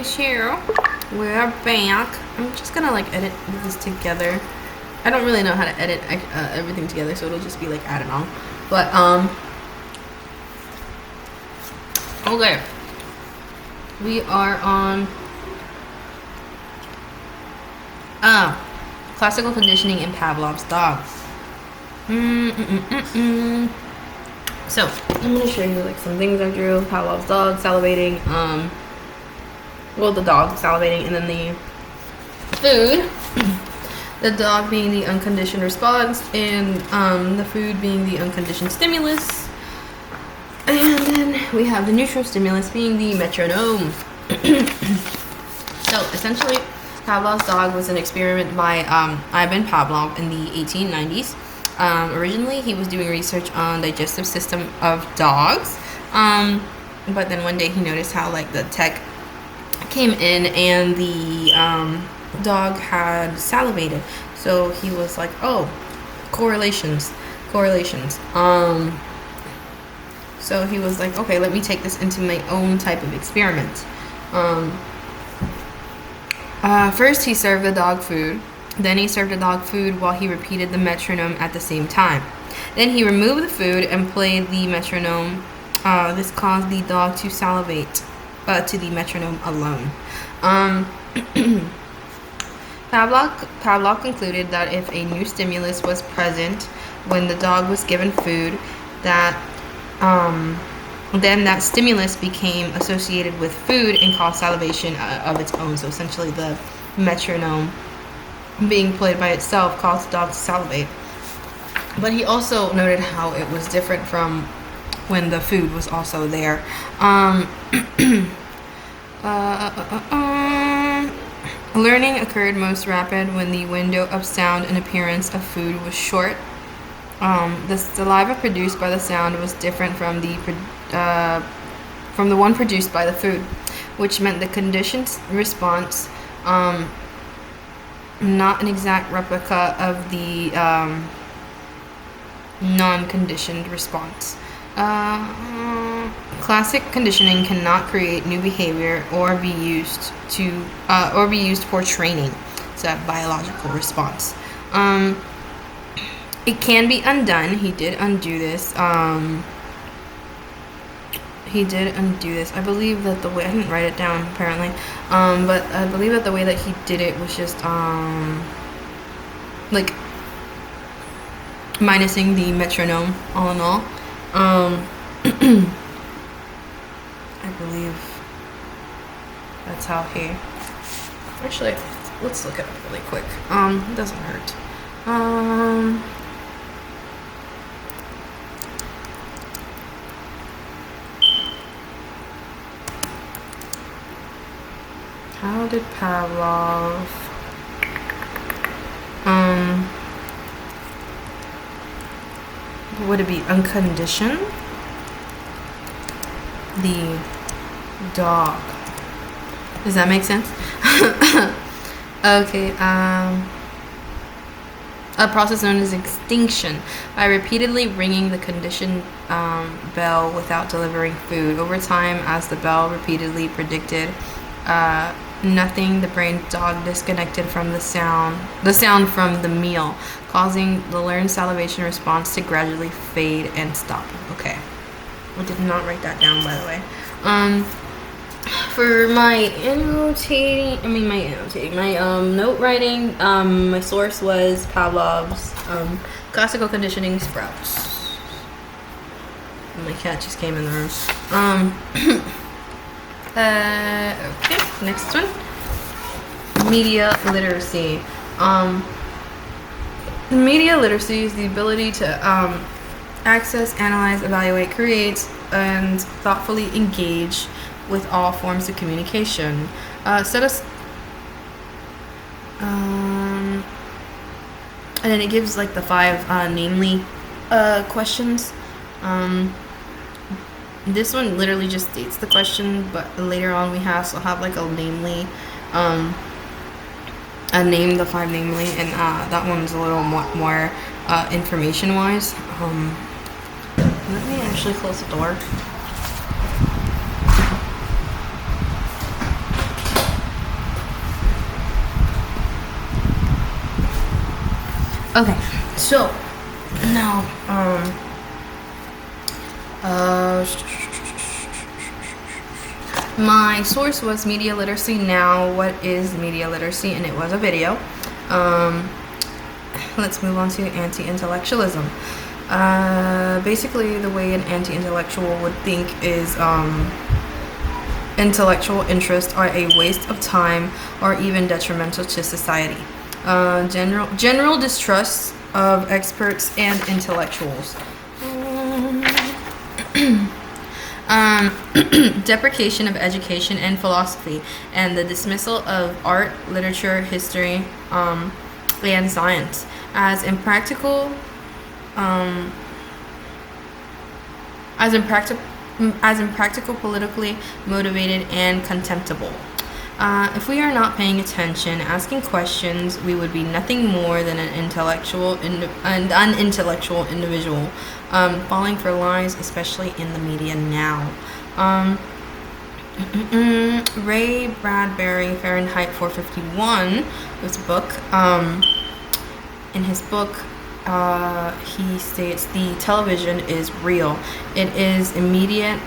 guys, here we're back. I'm just gonna like edit this together. I don't really know how to edit everything together, so it'll just be like added on. But okay, we are on classical conditioning in Pavlov's dog. So I'm gonna show you like some things I drew. Pavlov's dog salivating, well, the dog salivating, and then the food. The dog being the unconditioned response, and the food being the unconditioned stimulus. And then we have the neutral stimulus being the metronome. So essentially, Pavlov's dog was an experiment by Ivan Pavlov in the 1890s. Originally, he was doing research on digestive system of dogs, but then one day he noticed how like the tech came in and the dog had salivated. So he was like, oh, correlations. So he was like, okay, let me take this into my own type of experiment. First he served the dog food. Then he served the dog food while he repeated the metronome at the same time. Then he removed the food and played the metronome. This caused the dog to salivate to the metronome alone. Pavlov concluded that if a new stimulus was present when the dog was given food, that then that stimulus became associated with food and caused salivation of its own. So essentially the metronome being played by itself caused the dog to salivate. But he also noted how it was different from when the food was also there. Learning occurred most rapid when the window of sound and appearance of food was short. The saliva produced by the sound was different from the one produced by the food, which meant the conditioned response, not an exact replica of the non-conditioned response. Classic conditioning cannot create new behavior or be used for training. It's a biological response. It can be undone. He did undo this. I believe that the way, I didn't write it down apparently, but I believe that the way that he did it was just like minusing the metronome all in all. I believe that's how he, actually, let's look it up really quick. It doesn't hurt. How did Pavlov would it be unconditioned the dog? Does that make sense? Okay, a process known as extinction, by repeatedly ringing the conditioned bell without delivering food. Over time, as the bell repeatedly predicted nothing, the brain dog disconnected from the sound from the meal, causing the learned salivation response to gradually fade and stop. Okay, I did not write that down, by the way. For my note writing, my source was Pavlov's classical conditioning sprouts. My cat just came in the room. Okay, next one. Media literacy. Media literacy is the ability to access, analyze, evaluate, create, and thoughtfully engage with all forms of communication. And then it gives like the 5 namely questions. This one literally just states the question, but later on we also have like a namely, name the 5 namely, and that one's a little more information wise. Let me actually close the door. Okay, so now, my source was Media Literacy Now. What is media literacy? And it was a video. Let's move on to anti-intellectualism. Basically, the way an anti-intellectual would think is intellectual interests are a waste of time or even detrimental to society. General distrust of experts and intellectuals. Deprecation of education and philosophy, and the dismissal of art, literature, history, and science as impractical, politically motivated, and contemptible. If we are not paying attention, asking questions, we would be nothing more than an unintellectual individual, falling for lies, especially in the media now. Ray Bradbury, Fahrenheit 451, was a book. In his book, he states the television is real. It is immediate.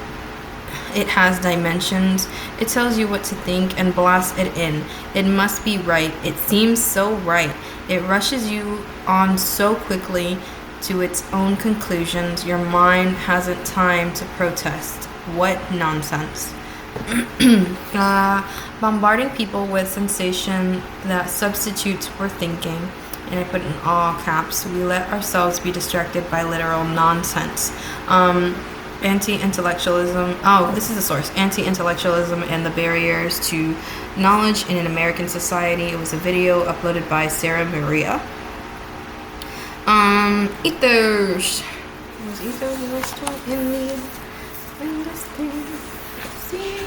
It has dimensions. It tells you what to think and blasts it in. It must be right. It seems so right. It rushes you on so quickly to its own conclusions. Your mind hasn't time to protest. What nonsense. Bombarding people with sensation that substitutes for thinking. And I put in all caps. We let ourselves be distracted by literal nonsense. Anti-intellectualism. Oh, this is the source. Anti-intellectualism and the barriers to knowledge in an American society. It was a video uploaded by Sarah Maria. Ethos. Was ethos still in the industry? See?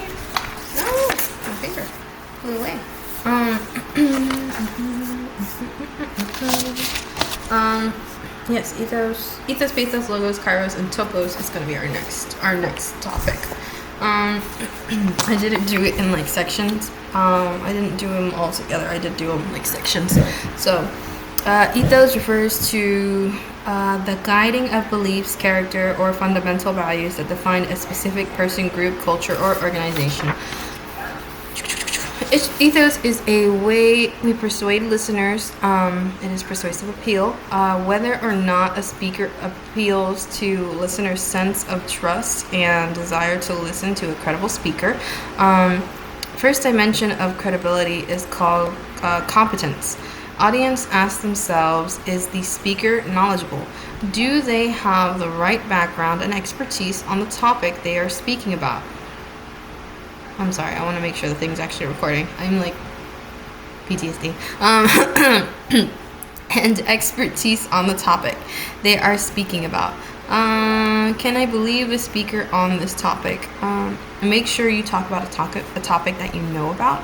No, my finger flew away. Yes, ethos, pathos, logos, kairos, and topos is going to be our next topic. I didn't do it in like sections. I didn't do them all together. I did do them like sections. So, ethos refers to the guiding of beliefs, character, or fundamental values that define a specific person, group, culture, or organization. Ethos is a way we persuade listeners. It is persuasive appeal. Whether or not a speaker appeals to listeners' sense of trust and desire to listen to a credible speaker. First dimension of credibility is called competence. Audience asks themselves, is the speaker knowledgeable? Do they have the right background and expertise on the topic they are speaking about? I'm sorry, I want to make sure the thing's actually recording. I'm like PTSD. And expertise on the topic they are speaking about. Can I believe the speaker on this topic? Make sure you talk about a topic that you know about.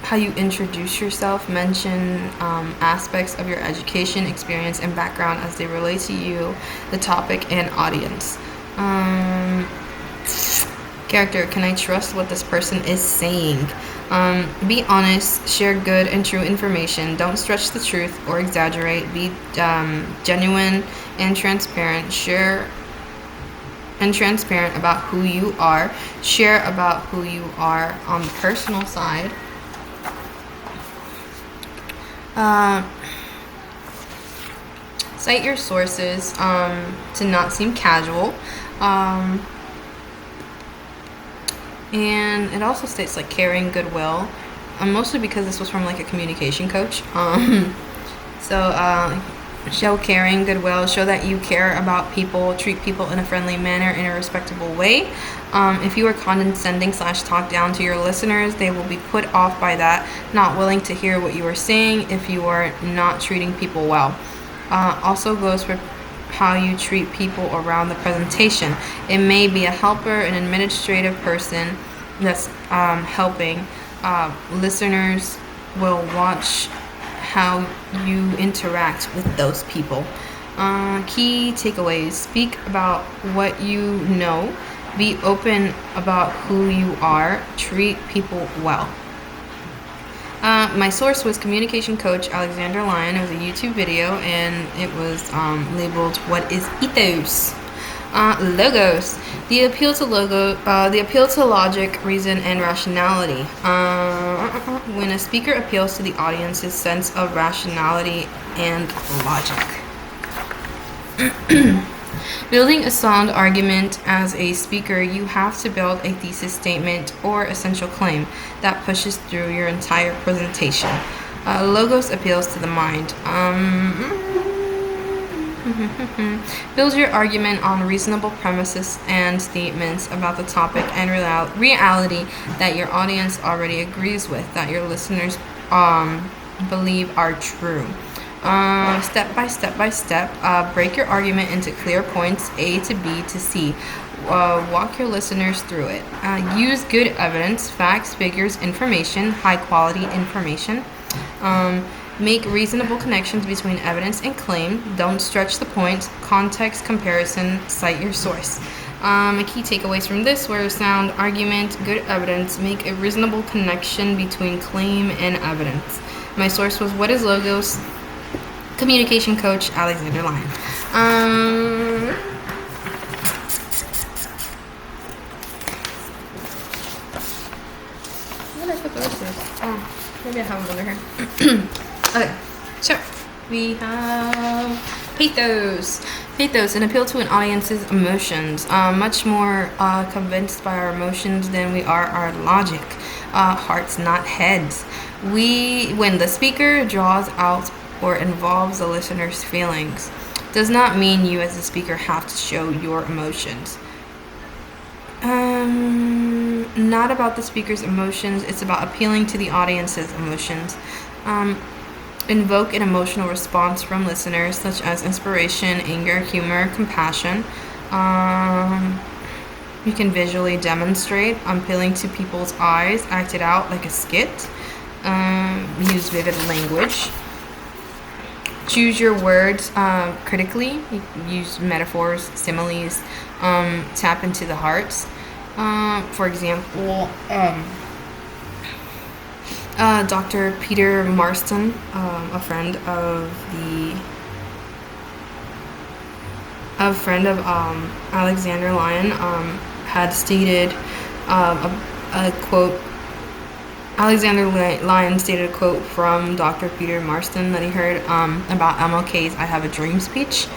How you introduce yourself. Mention aspects of your education, experience, and background as they relate to you, the topic, and audience. Character. Can I trust what this person is saying? Be honest. Share good and true information. Don't stretch the truth or exaggerate. Be genuine and transparent. Share and transparent about who you are. Share about who you are on the personal side. Cite your sources to not seem casual. And it also states like caring, goodwill. Mostly because this was from like a communication coach. Show caring, goodwill. Show that you care about people. Treat people in a friendly manner, in a respectable way. If you are condescending / talk down to your listeners, they will be put off by that, not willing to hear what you are saying if you are not treating people well. Also goes for how you treat people around the presentation. It may be a helper, an administrative person that's helping. Listeners will watch how you interact with those people. Key takeaways. Speak about what you know. Be open about who you are. Treat people well. My source was communication coach Alexander Lyon. It was a YouTube video, and it was labeled "What is ethos?" Logos. The appeal to logic, reason, and rationality. When a speaker appeals to the audience's sense of rationality and logic. Building a sound argument. As a speaker, you have to build a thesis statement or essential claim that pushes through your entire presentation. Logos appeals to the mind. Build your argument on reasonable premises and statements about the topic and reality that your audience already agrees with, that your listeners believe are true. Step by step, break your argument into clear points, A to B to C. Walk your listeners through it. Use good evidence, facts, figures, information, high quality information. Make reasonable connections between evidence and claim. Don't stretch the point. Context comparison. Cite your source. Key takeaways from this were sound argument, good evidence, make a reasonable connection between claim and evidence. My source was What is Logos? Communication coach Alexander Lyon. Where did I put the rest of this? Oh, maybe I have it over here. Okay, so we have pathos. Pathos, an appeal to an audience's emotions. Much more convinced by our emotions than we are our logic. Hearts, not heads. When the speaker draws out or involves the listener's feelings, does not mean you as a speaker have to show your emotions. Not about the speaker's emotions, it's about appealing to the audience's emotions. Invoke an emotional response from listeners, such as inspiration, anger, humor, compassion. You can visually demonstrate, appealing to people's eyes, act it out like a skit. Use vivid language. Choose your words critically. Use metaphors, similes. Tap into the hearts. For example, Dr. Peter Marston, a friend of Alexander Lyon, had stated a quote. Alexander Lyon stated a quote from Dr. Peter Marston that he heard about MLK's "I Have a Dream" speech.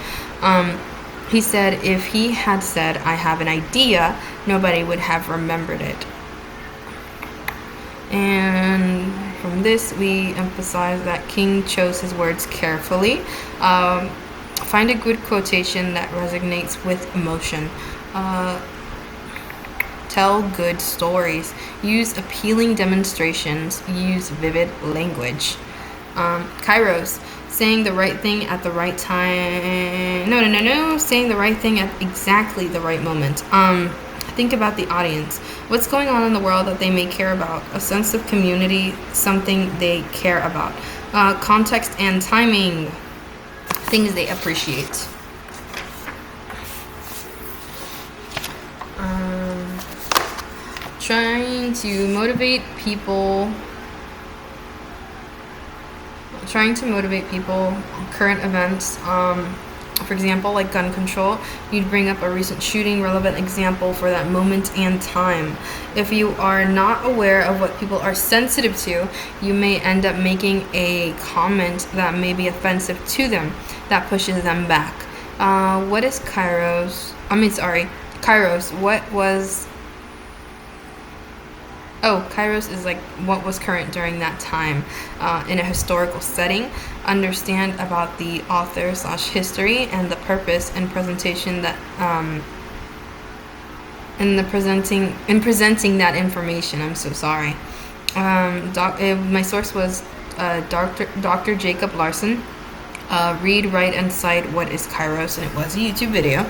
He said, if he had said, "I have an idea," nobody would have remembered it. And from this, we emphasize that King chose his words carefully. Find a good quotation that resonates with emotion. Tell good stories. Use appealing demonstrations. Use vivid language. Kairos. Saying the right thing at the right time. No. Saying the right thing at exactly the right moment. Think about the audience. What's going on in the world that they may care about? A sense of community, something they care about. Context and timing, things they appreciate. Trying to motivate people. Current events. For example, like gun control, you'd bring up a recent shooting, relevant example for that moment and time. If you are not aware of what people are sensitive to, you may end up making a comment that may be offensive to them, that pushes them back. What is Kairos? Kairos. Kairos is like what was current during that time in a historical setting. Understand about the author/history and the purpose and presentation that in presenting that information. I'm so sorry. My source was Dr. Jacob Larson. Read, write, and cite What is Kairos, and it was a YouTube video.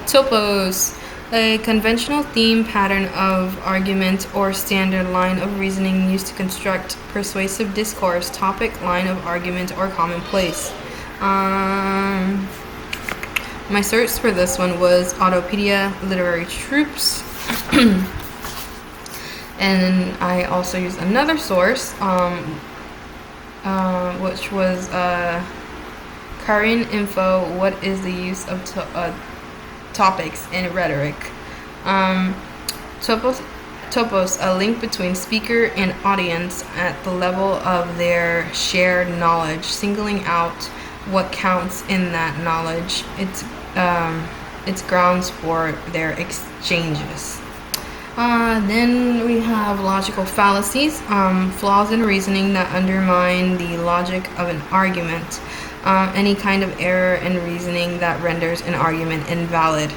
Topos. A conventional theme, pattern of argument, or standard line of reasoning used to construct persuasive discourse, topic, line of argument, or commonplace. My search for this one was Autopedia Literary Tropes. And I also used another source, which was Korean Info, What is the Use of Topics in Rhetoric. Topos, a link between speaker and audience at the level of their shared knowledge, singling out what counts in that knowledge. It's grounds for their exchanges. Then we have logical fallacies, flaws in reasoning that undermine the logic of an argument. Any kind of error in reasoning that renders an argument invalid.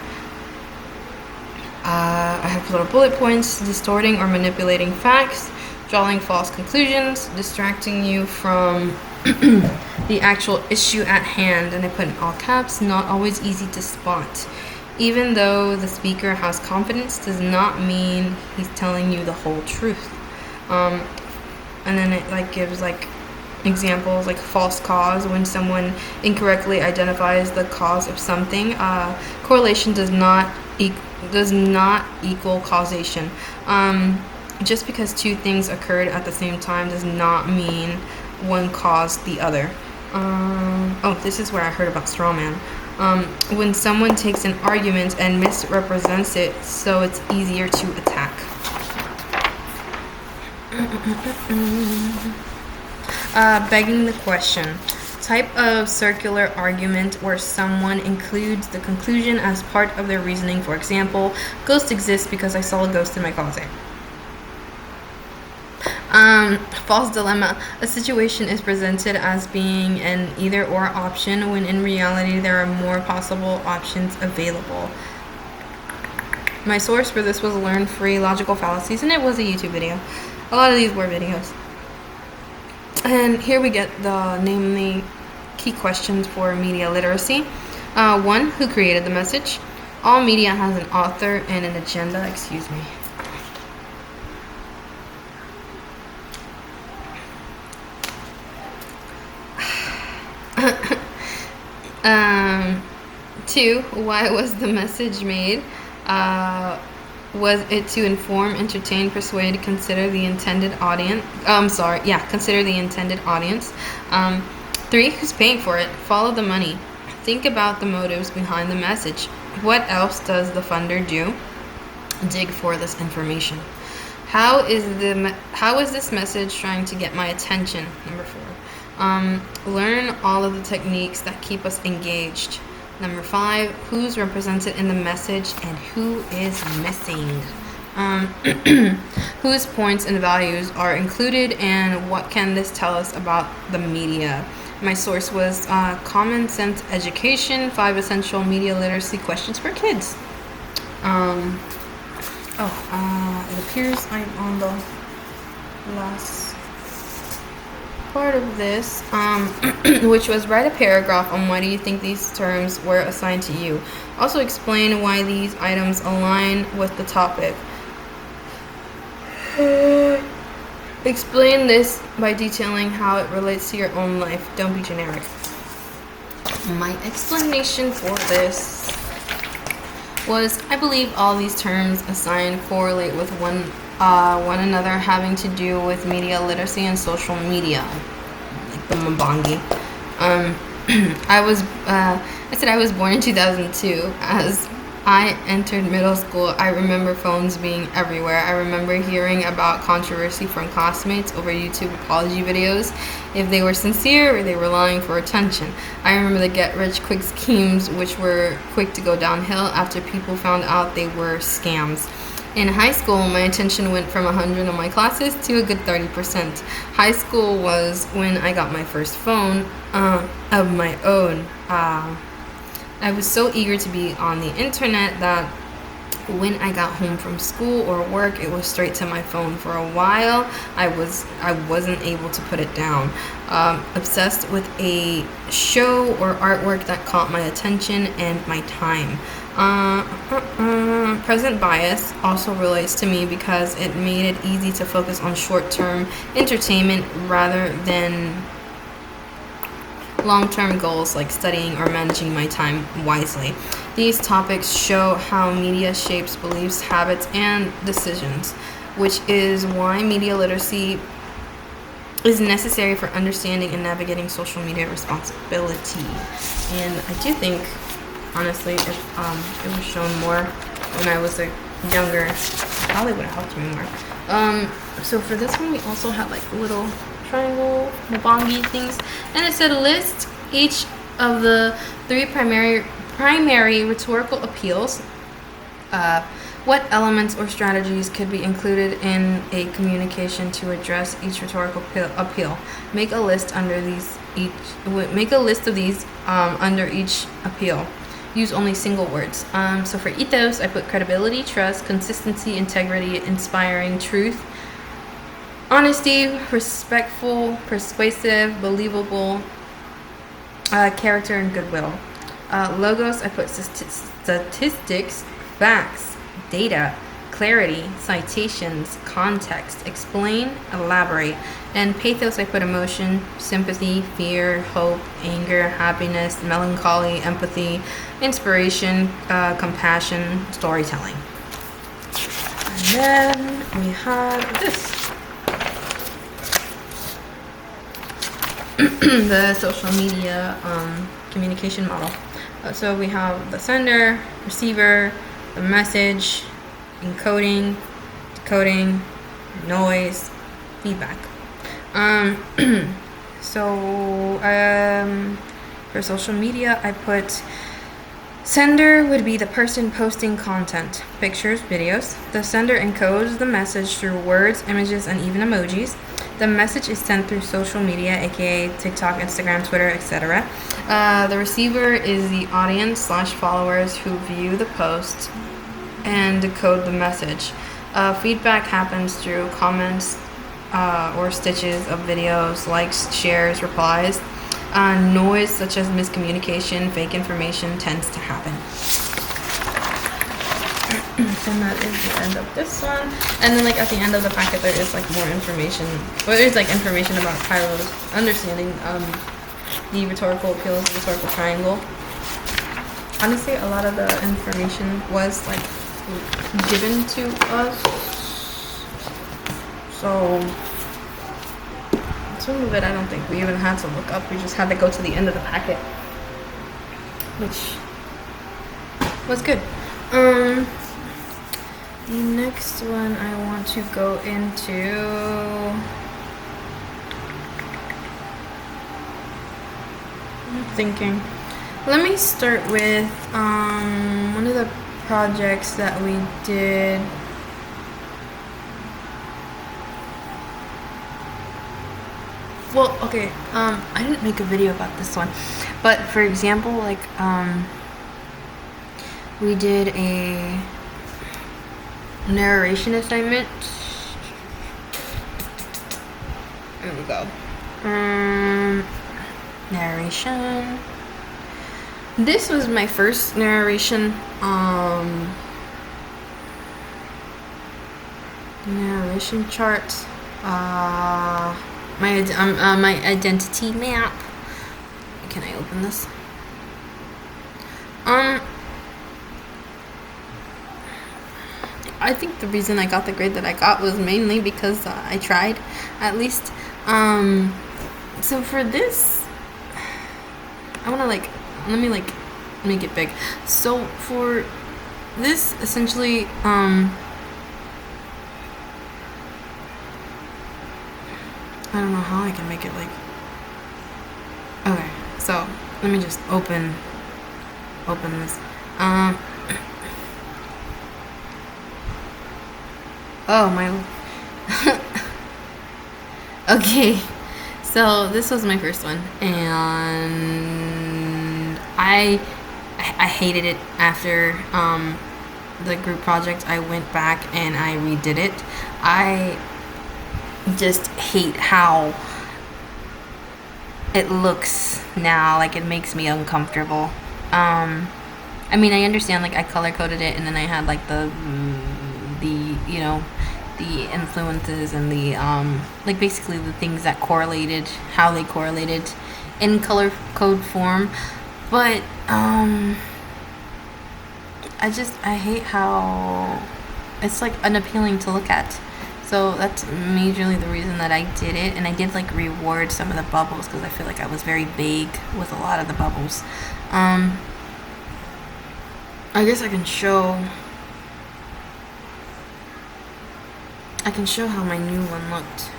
I have little bullet points: distorting or manipulating facts, drawing false conclusions, distracting you from the actual issue at hand, and I put in all caps, not always easy to spot. Even though the speaker has confidence, does not mean he's telling you the whole truth. And then it gives examples like false cause, when someone incorrectly identifies the cause of something. Correlation does not equal causation. Just because two things occurred at the same time does not mean one caused the other. This is where I heard about straw man. When someone takes an argument and misrepresents it so it's easier to attack. Begging the question. Type of circular argument where someone includes the conclusion as part of their reasoning. For example, ghosts exist because I saw a ghost in my closet. False dilemma. A situation is presented as being an either-or option when in reality there are more possible options available. My source for this was Learn Free Logical Fallacies, and it was a YouTube video. A lot of these were videos. And here we get the key questions for media literacy. 1. Who created the message? All media has an author and an agenda. Excuse me. 2. Why was the message made? Was it to inform, entertain, persuade, consider the intended audience? Consider the intended audience. 3. Who's paying for it? Follow the money. Think about the motives behind the message. What else does the funder do? Dig for this information. How is this message trying to get my attention? Number 4. Learn all of the techniques that keep us engaged. Number 5, who's represented in the message and who is missing? Whose points and values are included, and what can this tell us about the media? My source was Common Sense Education, 5 Essential Media Literacy Questions for Kids. It appears I'm on the last part of this, which was write a paragraph on why do you think these terms were assigned to you. Also explain why these items align with the topic. Explain this by detailing how it relates to your own life. Don't be generic. My explanation for this was, I believe all these terms assigned correlate with one another, having to do with media literacy and social media, like the Mbangi. I was born in 2002. As I entered middle school, I remember phones being everywhere. I remember hearing about controversy from classmates over YouTube apology videos, if they were sincere or they were lying for attention. I remember the get-rich-quick schemes, which were quick to go downhill after people found out they were scams. In high school, my attention went from 100 of my classes to a good 30%. High school was when I got my first phone of my own. I was so eager to be on the internet that when I got home from school or work, it was straight to my phone. For a while, I wasn't able to put it down. Obsessed with a show or artwork that caught my attention and my time. Present bias also relates to me because it made it easy to focus on short-term entertainment rather than long-term goals like studying or managing my time wisely. These topics show how media shapes beliefs, habits, and decisions. which is why media literacy is necessary for understanding and navigating social media responsibility. And I do think, honestly, if it was shown more when I was younger, it probably would have helped me more. So for this one, we also had like little triangle mabongi things, and it said list each of the 3 primary rhetorical appeals. What elements or strategies could be included in a communication to address each rhetorical appeal? Make a list under these of these under each appeal. Use only single words. So for ethos, I put credibility, trust, consistency, integrity, inspiring, truth, honesty, respectful, persuasive, believable, character, and goodwill. Logos, I put statistics, facts, data, clarity, citations, context, explain, elaborate. And pathos, I put emotion, sympathy, fear, hope, anger, happiness, melancholy, empathy, inspiration, compassion, storytelling. And then we have this. The social media communication model. So we have the sender, receiver, the message, encoding, decoding, noise, feedback. For social media, I put sender would be the person posting content, pictures, videos. The sender encodes the message through words, images, and even emojis. The message is sent through social media, aka TikTok, Instagram, Twitter, etc. The receiver is the audience/followers who view the post and decode the message. Feedback happens through comments or stitches of videos, likes, shares, replies. Noise such as miscommunication, fake information tends to happen. And that is the end of this one. And then like at the end of the packet there is like more information. Well, there's like information about Cairo's understanding the rhetorical appeals, the rhetorical triangle. Honestly, a lot of the information was like given to us. So some of it I don't think we even had to look up. We just had to go to the end of the packet, which was good. The next one I want to go into I'm thinking. Let me start with one of the projects that we did. Well, okay, I didn't make a video about this one, but for example, like, we did a narration assignment. There we go. Narration. This was my first narration, narration chart. My identity map. Can I open this? I think the reason I got the grade that I got was mainly because I tried, at least. So for this, I want to let me make it big. So for this, essentially, I don't know how I can make it like. Okay, so let me just open this. Oh my. Okay, so this was my first one, and I hated it after the group project. I went back and I redid it. I just hate how it looks now. Like, it makes me uncomfortable. I mean, I understand, like, I color coded it, and then I had like the you know, the influences and the like basically the things that correlated, how they correlated in color code form. But I hate how it's like unappealing to look at. So that's majorly the reason that I did it. And I did like reward some of the bubbles because I feel like I was very vague with a lot of the bubbles. I guess I can show how my new one looked.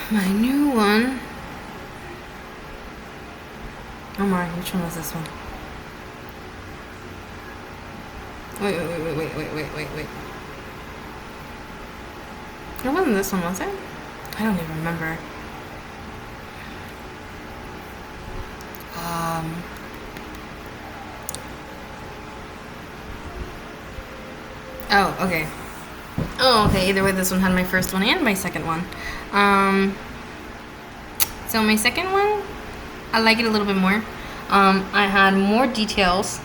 My new one. Oh my, which one was this one? Wait. It wasn't this one, was it? I don't even remember. Oh, okay. Oh, okay. Either way, this one had my first one and my second one. So my second one, I like it a little bit more. I had more details,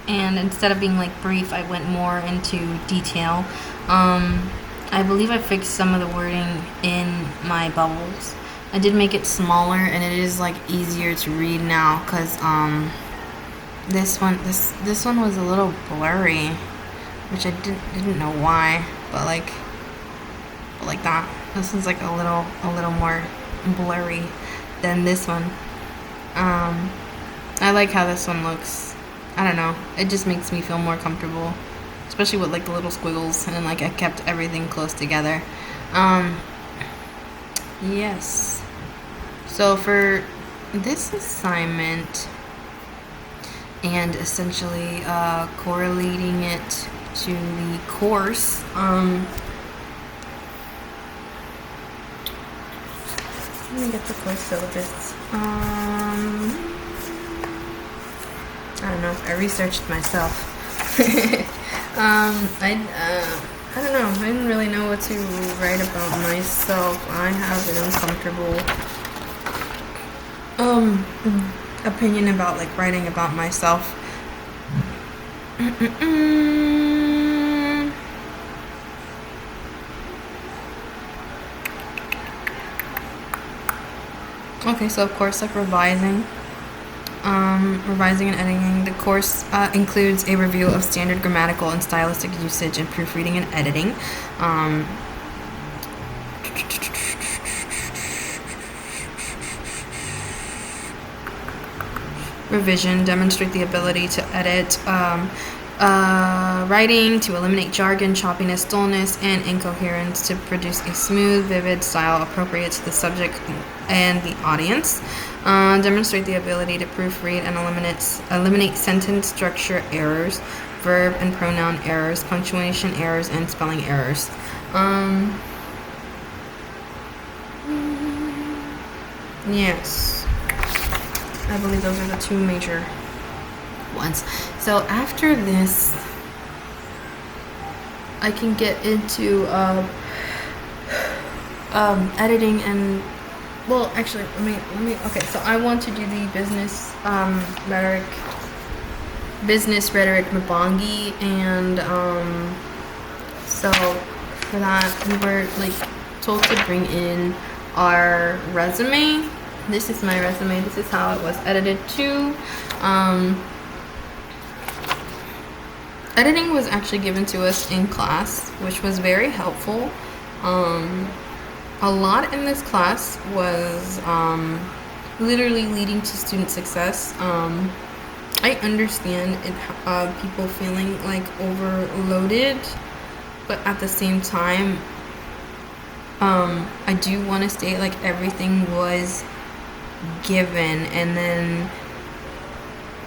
and instead of being like brief, I went more into detail. I believe I fixed some of the wording in my bubbles. I did make it smaller, and it is like easier to read now because this one was a little blurry, which I didn't know why, but like that. This one's like a little more blurry than this one. I like how this one looks. I don't know. It just makes me feel more comfortable, especially with like the little squiggles, and like I kept everything close together. Yes. So for this assignment, and essentially correlating it to the course, let me get the course syllabus. I don't know. I researched myself. I don't know. I didn't really know what to write about myself. I have an uncomfortable opinion about like writing about myself. Okay, so of course, like revising and editing. The course includes a review of standard grammatical and stylistic usage in proofreading and editing. Revision, demonstrate the ability to edit writing, to eliminate jargon, choppiness, dullness, and incoherence, to produce a smooth, vivid style appropriate to the subject and the audience. Demonstrate the ability to proofread and eliminate sentence structure errors, verb and pronoun errors, punctuation errors, and spelling errors. Yes. I believe those are the two major ones. So after this, I can get into editing and, well, actually, let me. Okay, so I want to do the business rhetoric Mabongi, and so for that we were like told to bring in our resume. This is my resume. This is how it was edited too. Editing was actually given to us in class, which was very helpful. A lot in this class was literally leading to student success. I understand people feeling like overloaded, but at the same time, I do want to state like everything was given, and then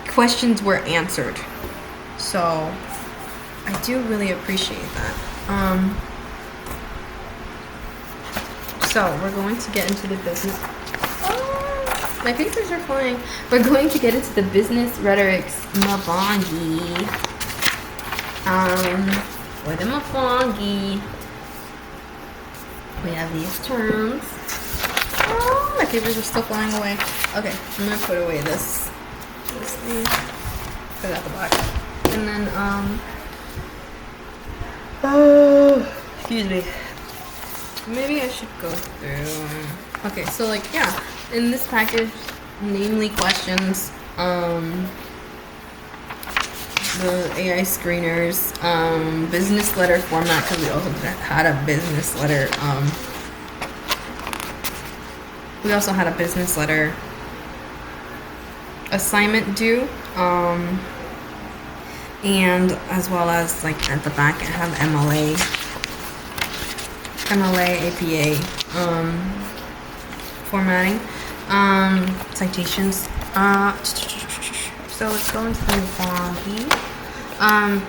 questions were answered. So I do really appreciate that. So we're going to get into the business. Oh, my papers are flying. We're going to get into the business rhetorics Mabongi. For the Mabongi, we have these terms. Oh, my papers are still flying away. Okay, I'm gonna put away this thing. Put it at the back. And then, excuse me. Maybe I should go through. Okay, so like, yeah, in this package, namely questions, the AI screeners, business letter format, because we also had a business letter. We also had a business letter assignment due, and as well as like at the back I have APA formatting, citations. So let's go into the body.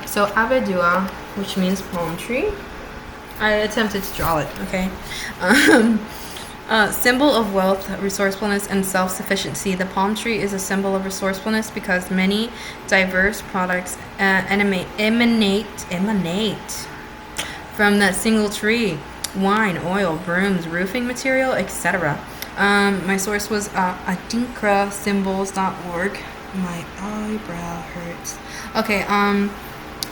So Abedua, which means palm tree. I attempted to draw it. Okay. Symbol of wealth, resourcefulness, and self-sufficiency. The palm tree is a symbol of resourcefulness because many diverse products emanate from that single tree. Wine, oil, brooms, roofing material, etc. My source was adinkrasymbols.org. My eyebrow hurts. Okay,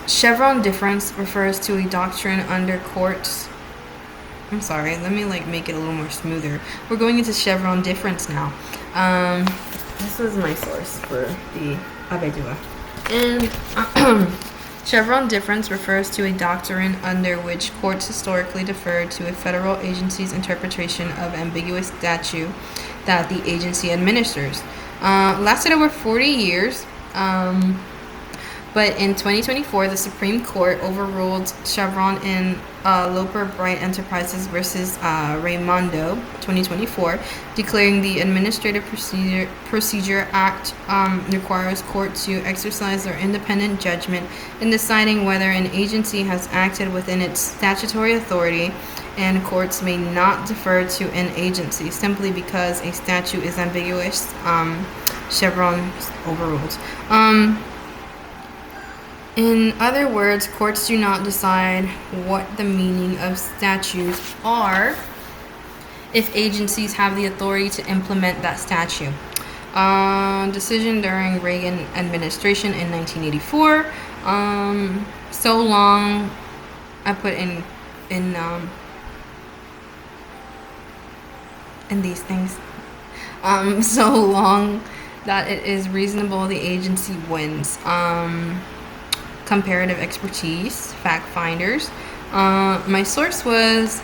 chevron difference refers to a doctrine under courts. I'm sorry, let me like make it a little more smoother. We're going into chevron difference now. This was my source for the Abedua. And chevron difference refers to a doctrine under which courts historically deferred to a federal agency's interpretation of ambiguous statute that the agency administers. Lasted over 40 years. But in 2024, the Supreme Court overruled Chevron in Loper Bright Enterprises versus Raimondo 2024, declaring the Administrative Procedure Act requires courts to exercise their independent judgment in deciding whether an agency has acted within its statutory authority, and courts may not defer to an agency simply because a statute is ambiguous. Chevron overruled. In other words, courts do not decide what the meaning of statutes are if agencies have the authority to implement that statute. Decision during Reagan administration in 1984. So long, I put in these things. So long that it is reasonable the agency wins. Comparative expertise, fact finders. My source was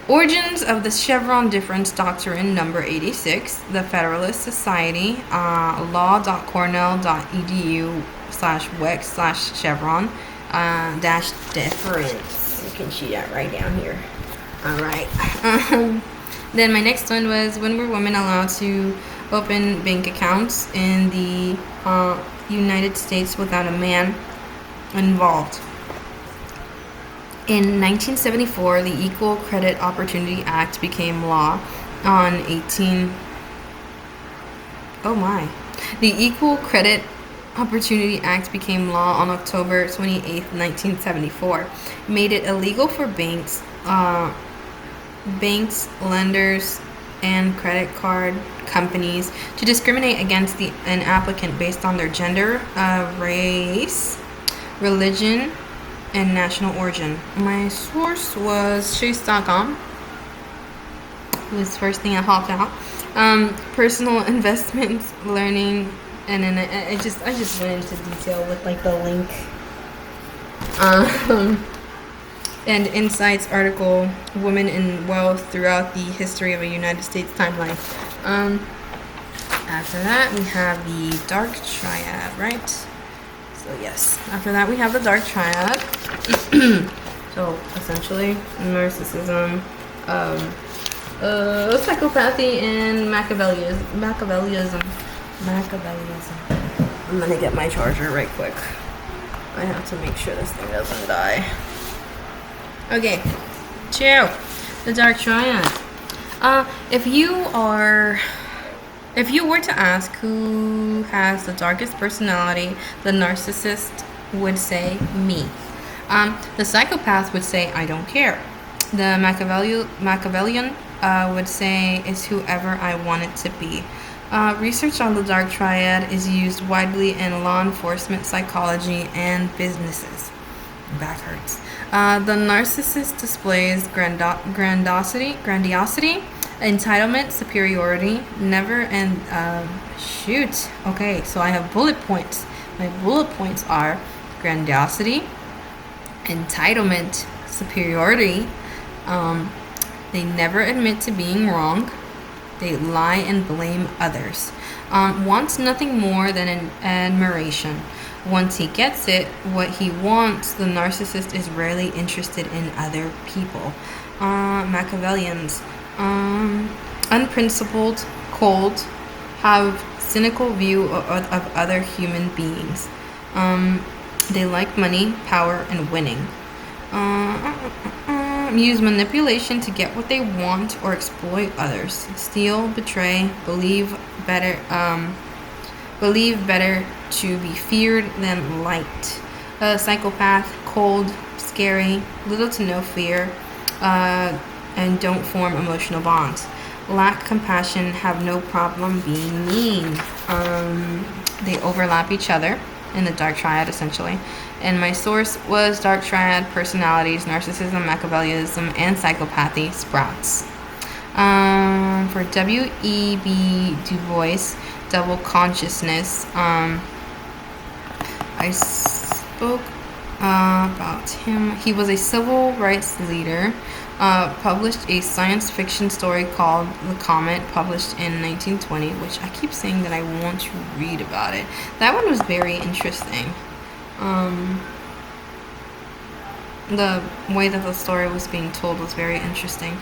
Origins of the Chevron Difference Doctrine, number 86, the Federalist Society, law.cornell.edu/wex/chevron dash difference. You can see that right down here. All right. Then my next one was, when were women allowed to open bank accounts in the United States without a man involved? In 1974, the Equal Credit Opportunity Act became law on The Equal Credit Opportunity Act became law on October 28, 1974. Made it illegal for banks, lenders, and credit card companies to discriminate against an applicant based on their gender, race, religion, and national origin. My source was Chase.com. It was the first thing I hopped out. Personal investments, learning, and then I just went into detail with like the link. And Insights article, Women in Wealth Throughout the History of a United States Timeline. After that, we have the Dark Triad, right? So yes, after that we have the Dark Triad. So essentially, narcissism, psychopathy, and Machiavellism. I'm gonna get my charger right quick. I have to make sure this thing doesn't die. Okay, chill. The Dark Triad. If you were to ask who has the darkest personality, the narcissist would say me. The psychopath would say I don't care. The Machiavellian would say it's whoever I want it to be. Research on the Dark Triad is used widely in law enforcement, psychology, and businesses. Back hurts. The narcissist displays grandiosity, entitlement, superiority, never, and shoot. Okay, so I have bullet points. My bullet points are grandiosity, entitlement, superiority. They never admit to being wrong. They lie and blame others. Wants nothing more than an admiration. Once he gets it, what he wants, the narcissist is rarely interested in other people. Machiavellians. Unprincipled, cold, have cynical view of other human beings. They like money, power, and winning. Use manipulation to get what they want or exploit others. Steal, betray, believe better to be feared than liked. Psychopath, cold, scary, little to no fear, and don't form emotional bonds. Lack compassion, have no problem being mean. They overlap each other in the dark triad, essentially. And my source was Dark Triad, Personalities, Narcissism, Machiavellism, and Psychopathy, Sprouts. For W.E.B. Du Bois, Double Consciousness, I spoke about him. He was a civil rights leader, published a science fiction story called The Comet, published in 1920, which I keep saying that I want to read about it. That one was very interesting. The way that the story was being told was very interesting.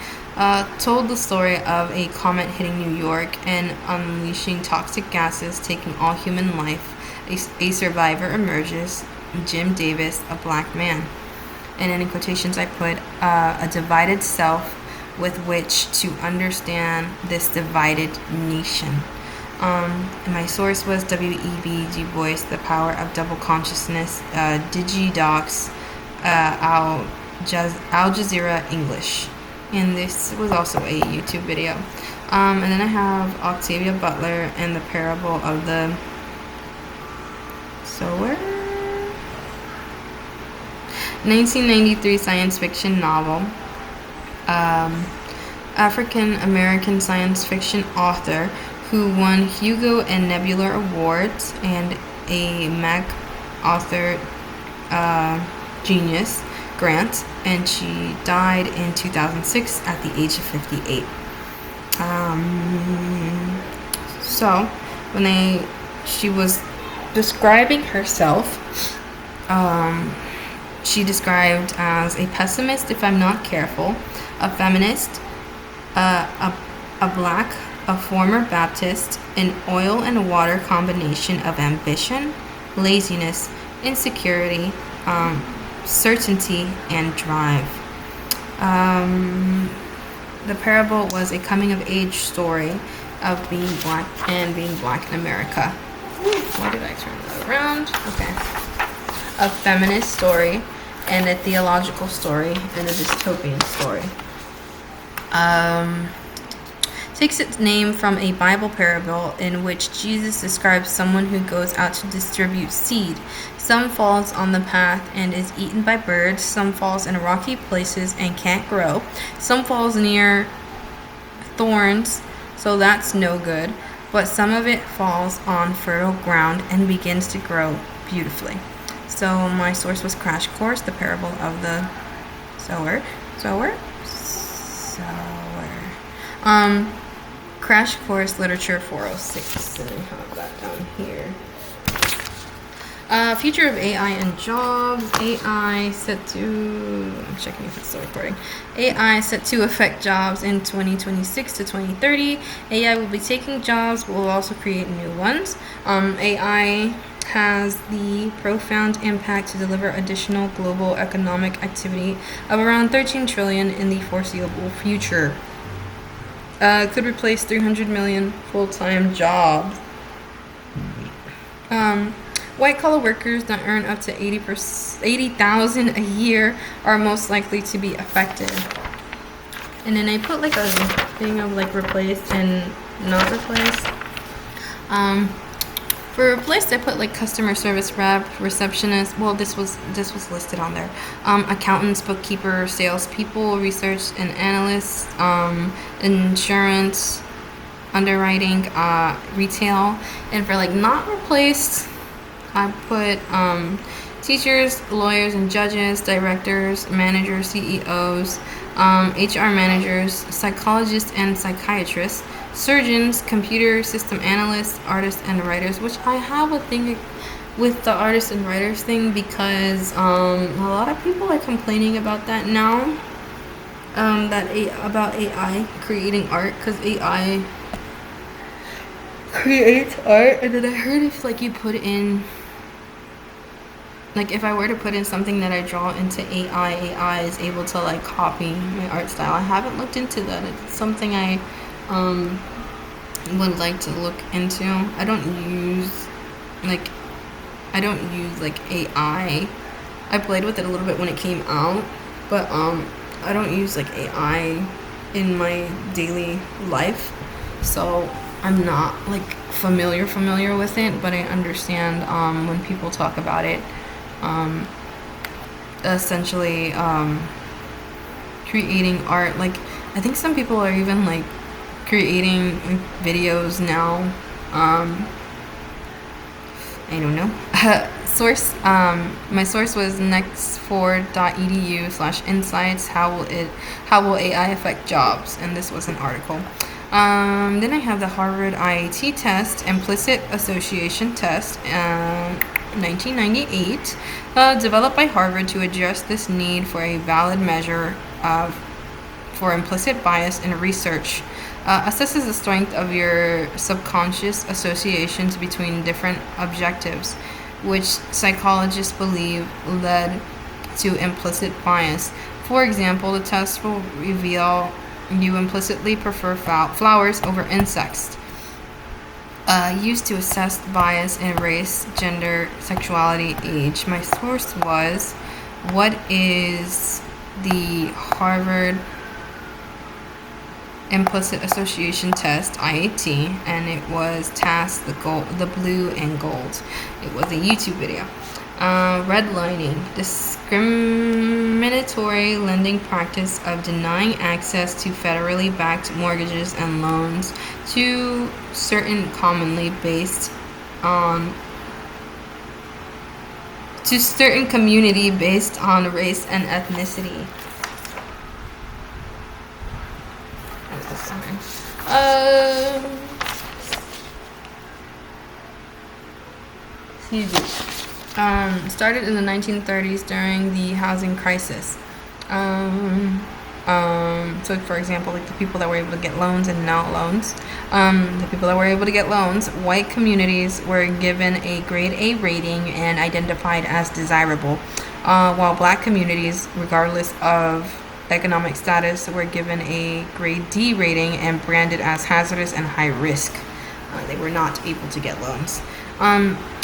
Told the story of a comet hitting New York and unleashing toxic gases, taking all human life. A survivor emerges, Jim Davis, a black man. And in quotations I put, a divided self with which to understand this divided nation. And my source was W.E.B. Du Bois, The Power of Double Consciousness, DigiDocs, Al Jazeera English. And this was also a YouTube video. And then I have Octavia Butler and The Parable of the Sower. 1993 science fiction novel. African American science fiction author who won Hugo and Nebula Awards and a MacArthur Genius Grant, and she died in 2006 at the age of 58. So when she was describing herself, she described as a pessimist if I'm not careful, a feminist, a black, a former Baptist, an oil and water combination of ambition, laziness, insecurity, certainty, and drive. The Parable was a coming-of-age story of being black in America. Why did I turn that around? Okay. A feminist story, and a theological story, and a dystopian story. Takes its name from a Bible parable in which Jesus describes someone who goes out to distribute seed. Some falls on the path and is eaten by birds. Some falls in rocky places and can't grow. Some falls near thorns, so that's no good. But some of it falls on fertile ground and begins to grow beautifully. So my source was Crash Course, The Parable of the Sower. Crash Course Literature 406. And I have that down here. Future of AI and jobs. AI set to... I'm checking if it's still recording. AI set to affect jobs in 2026 to 2030. AI will be taking jobs, but will also create new ones. AI has the profound impact to deliver additional global economic activity of around 13 trillion in the foreseeable future. Could replace 300 million full-time jobs. White-collar workers that earn up to $80,000 a year are most likely to be affected. And then I put like a thing of like replaced and not replaced. For replaced, I put like customer service rep, receptionist. Well, this was listed on there. Accountants, bookkeeper, salespeople, research and analysts, insurance, underwriting, retail. And for like not replaced, I put teachers, lawyers and judges, directors, managers, CEOs, HR managers, psychologists and psychiatrists, surgeons, computer system analysts, artists and writers, which I have a thing with the artists and writers thing because a lot of people are complaining about that now, about AI creating art, because AI creates art. And then I heard if like you put in, like if I were to put in something that I draw into AI is able to like copy my art style. I haven't looked into that. It's something I would like to look into. I don't use like AI. I played with it a little bit when it came out, but I don't use like AI in my daily life, so I'm not like familiar with it, but I understand when people talk about it. Essentially creating art. Like I think some people are even like creating like, videos now. I don't know. Source. My source was next4.edu/insights. How will AI affect jobs? And this was an article. Then I have the Harvard IAT test, implicit association test, 1998, developed by Harvard to address this need for a valid measure for implicit bias in research. Assesses the strength of your subconscious associations between different objectives, which psychologists believe led to implicit bias. For example, the test will reveal you implicitly prefer flowers over insects. Used to assess bias in race, gender, sexuality, age. My source was, what is the Harvard Implicit Association Test, IAT, and it was task the blue and gold. It was a YouTube video. Redlining, discriminatory lending practice of denying access to federally backed mortgages and loans to certain community based on race and ethnicity. Excuse me. Started in the 1930s during the housing crisis. So, for example, like the people that were able to get loans and not loans, the people that were able to get loans, white communities were given a grade A rating and identified as desirable, while black communities, regardless of economic status, were given a grade D rating and branded as hazardous and high risk. They were not able to get loans.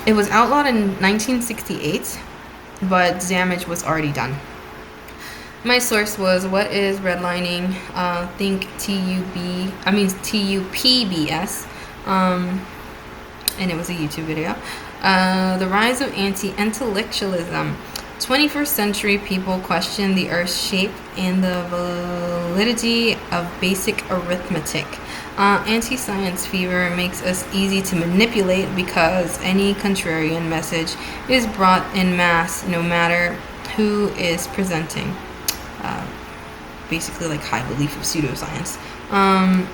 It was outlawed in 1968, but damage was already done. My source was, what is redlining? Think TUPBS. And it was a YouTube video. The rise of anti-intellectualism. 21st century people question the Earth's shape and the validity of basic arithmetic. Anti-science fever makes us easy to manipulate because any contrarian message is brought in mass, no matter who is presenting. Basically, like high belief of pseudoscience. I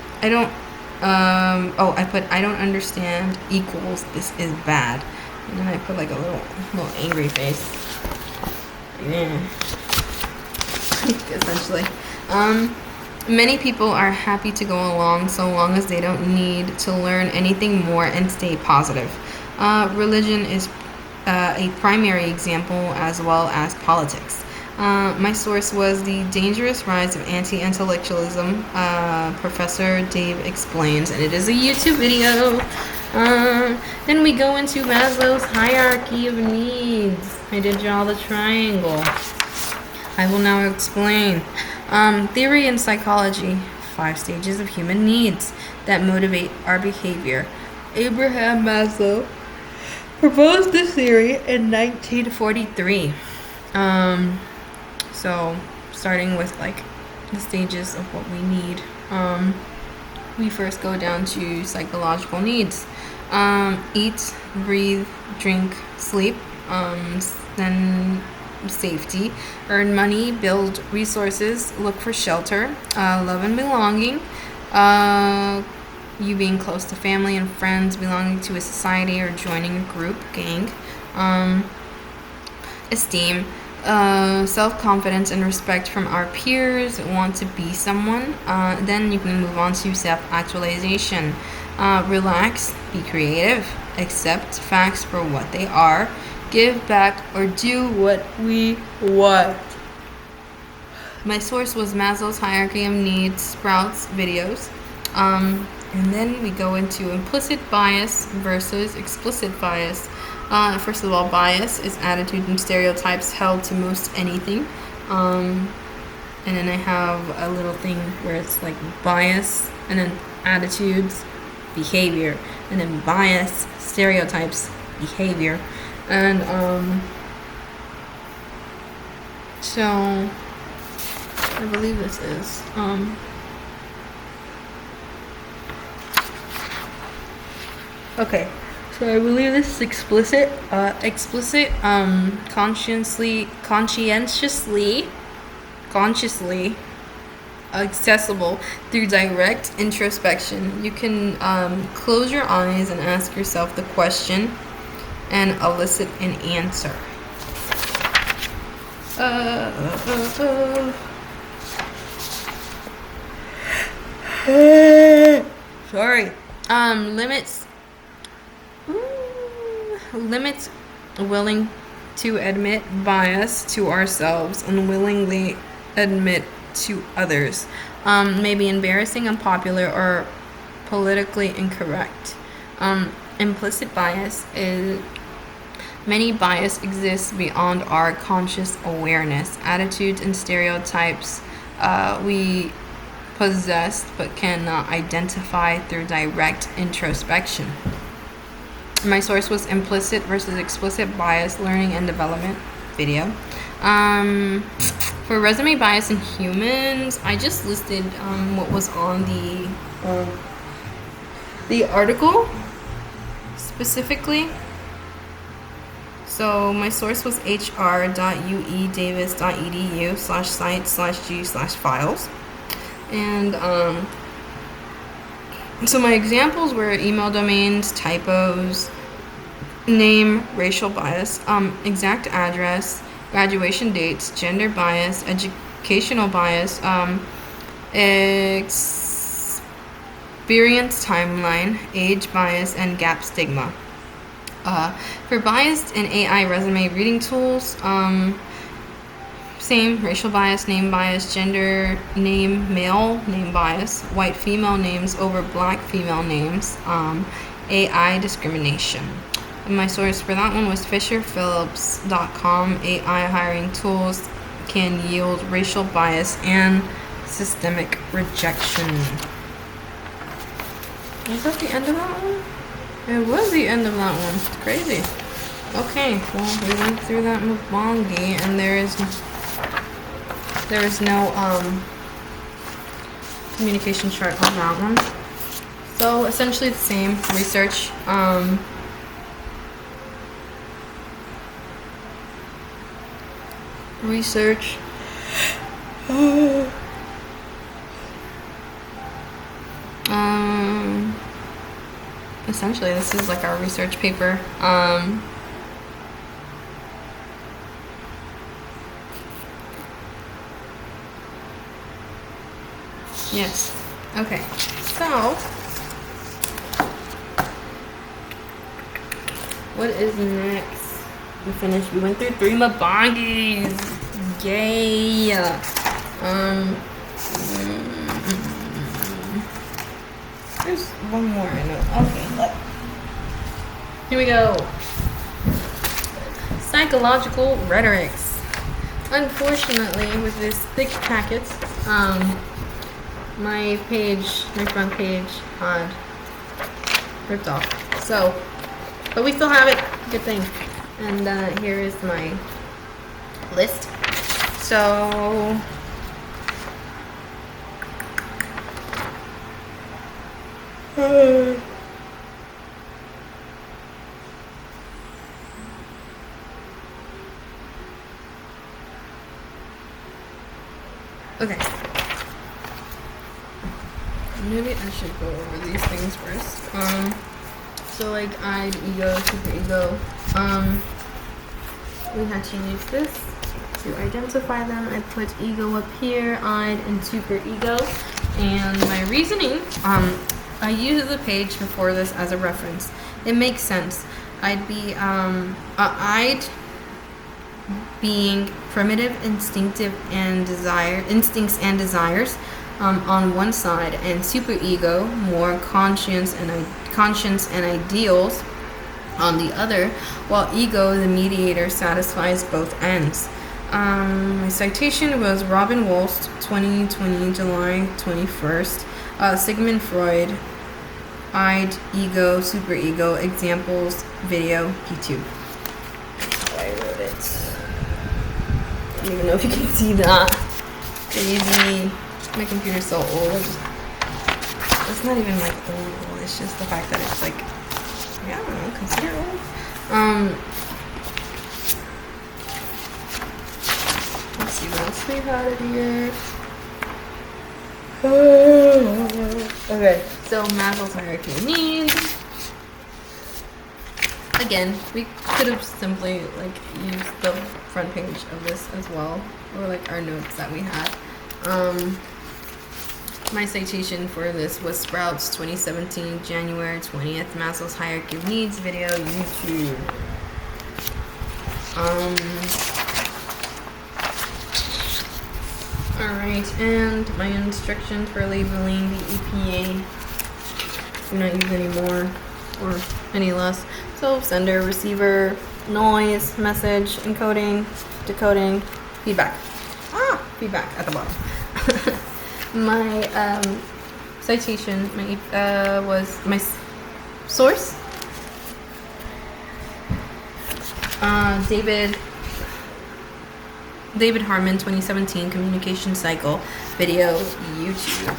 don't understand equals this is bad, and then I put like a little angry face. Yeah. Essentially. Many people are happy to go along so long as they don't need to learn anything more and stay positive. Religion is a primary example, as well as politics. My source was The Dangerous Rise of Anti-Intellectualism. Professor Dave explains, and it is a YouTube video. Then we go into Maslow's hierarchy of needs. I did draw the triangle. I will now explain. Theory in psychology, 5 stages of human needs that motivate our behavior. Abraham Maslow proposed this theory in 1943. So starting with like the stages of what we need. We first go down to psychological needs. Eat, breathe, drink, sleep. then safety. Earn money, build resources, look for shelter, love and belonging. You being close to family and friends, belonging to a society or joining a group, gang. Esteem, self-confidence and respect from our peers, want to be someone. Then you can move on to self-actualization. Relax, be creative, accept facts for what they are, give back, or do what we want. My source was Maslow's Hierarchy of Needs, Sprouts videos. And then we go into implicit bias versus explicit bias. First of all, bias is attitude and stereotypes held to most anything. And then I have a little thing where it's like bias, and then attitudes, behavior, and then bias, stereotypes, behavior. And so I believe this is okay, so I believe this is explicit. Explicit, consciously accessible through direct introspection. You can close your eyes and ask yourself the question and elicit an answer. Sorry. Limits willing to admit bias to ourselves and willingly admit to others. May be embarrassing, unpopular, or politically incorrect. Implicit bias is many bias exists beyond our conscious awareness. Attitudes and stereotypes we possess but cannot identify through direct introspection. My source was Implicit versus Explicit Bias, Learning and Development video. For resume bias in humans, I just listed what was on the article specifically. So my source was hr.uedavis.edu/site/g/files. And so my examples were email domains, typos, name, racial bias, exact address, graduation dates, gender bias, educational bias, experience timeline, age bias, and gap stigma. For bias in AI resume reading tools, same, racial bias, name bias, gender, name, male, name bias, white female names over black female names, AI discrimination. And my source for that one was FisherPhillips.com. AI hiring tools can yield racial bias and systemic rejection. Was that the end of that one? It was the end of that one. It's crazy. Okay, well, we went through that Mubongi, and there is no communication chart on that one. So essentially the same research. Essentially this is like our research paper. Yes. Okay. So, what is next? We finished. We went through 3 Mubongis. Yay. There's one more I know. Okay. Here we go. Psychological rhetorics. Unfortunately, with this thick packet, my front page had ripped off. So, but we still have it. Good thing. And here is my list. So, Okay. Maybe I should go over these things first. So like id, ego, super ego. We had to use this to identify them. I put ego up here, id, and super ego. And my reasoning, I used the page before this as a reference. It makes sense. I'd being primitive, instinctive, and instincts and desires on one side, and superego, more conscience and ideals on the other, while ego, the mediator, satisfies both ends. My citation was Robin Wolst, 2020, July 21st. Sigmund Freud, id, ego, superego, examples, video, YouTube. That's how I wrote it. I don't even know if you can see that. Crazy. My computer's so old. It's not even like old. It's just the fact that it's like, yeah, I don't know, consider old. Let's see what else we had here. Okay, so Maslow's hierarchy of needs. Again, we could have simply like used the front page of this as well, or like our notes that we had. My citation for this was Sprouts 2017, January 20th, Maslow's Hierarchy of Needs video, YouTube. Alright, and my instructions for labeling the EPA. Do not use any more or any less. So sender, receiver, noise, message, encoding, decoding, feedback. Feedback at the bottom. My citation, was my source. David Harmon, 2017, Communication Cycle video, YouTube.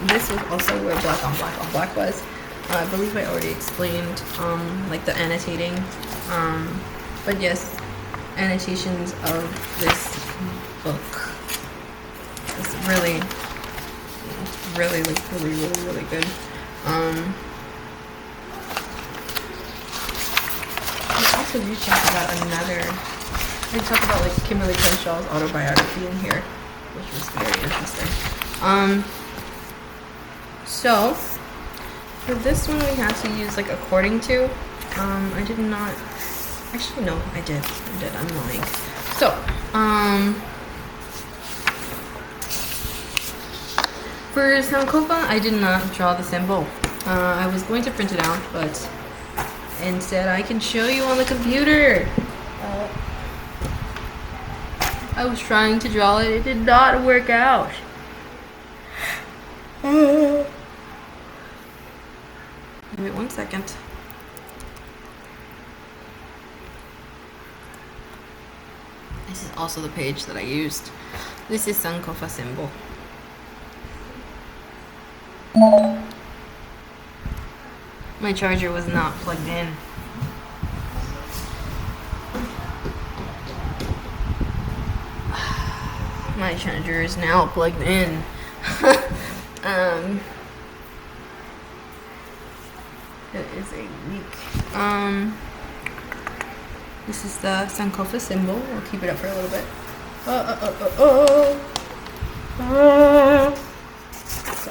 This was also where Black on Black was. I believe I already explained like the annotating. But yes, annotations of this book. It's really good. I also do talk about I talk about like Kimberly Crenshaw's autobiography in here, which was very interesting. So for this one we had to use like according to. I did not actually no, I did. I'm lying. So for Sankofa, I did not draw the symbol. I was going to print it out, but instead I can show you on the computer. I was trying to draw it. It did not work out. Wait 1 second. This is also the page that I used. This is Sankofa symbol. My charger was not plugged in. My charger is now plugged in. It is a leak. This is the Sankofa symbol. We'll keep it up for a little bit.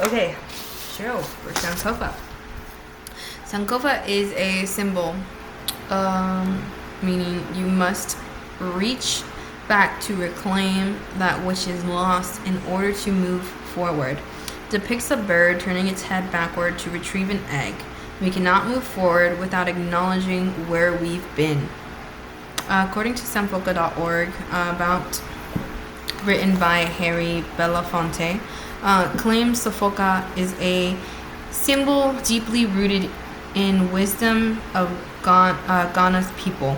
Okay, show for Sankofa. Sankofa is a symbol, meaning you must reach back to reclaim that which is lost in order to move forward. Depicts a bird turning its head backward to retrieve an egg. We cannot move forward without acknowledging where we've been. According to Sanfoca.org, written by Harry Belafonte, claims Sanfoca is a symbol deeply rooted in wisdom of Ghana's people.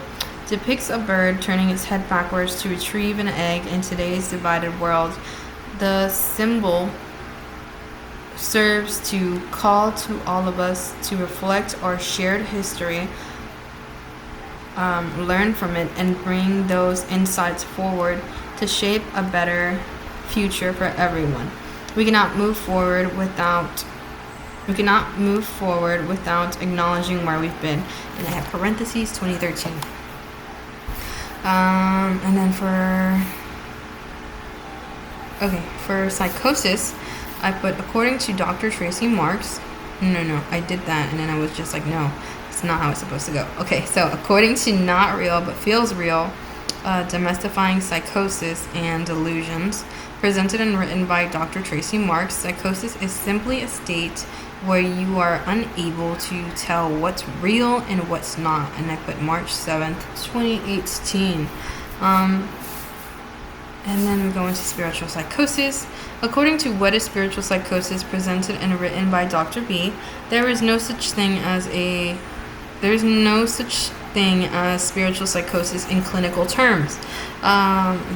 Depicts a bird turning its head backwards to retrieve an egg in today's divided world. The symbol serves to call to all of us to reflect our shared history, learn from it, and bring those insights forward to shape a better future for everyone. We cannot move forward without acknowledging where we've been. And I have parentheses 2013. And then for psychosis, I put according to Dr. Tracy Marks. No, I did that and then I was just like, no, it's not how it's supposed to go. Okay, so according to Not Real But Feels Real, Demystifying Psychosis and Delusions, presented and written by Dr. Tracy Marks, psychosis is simply a state where you are unable to tell what's real and what's not. And I put March 7th, 2018. And then we go into spiritual psychosis. According to What is Spiritual Psychosis, presented and written by Dr. B, there is no such thing as spiritual psychosis in clinical terms.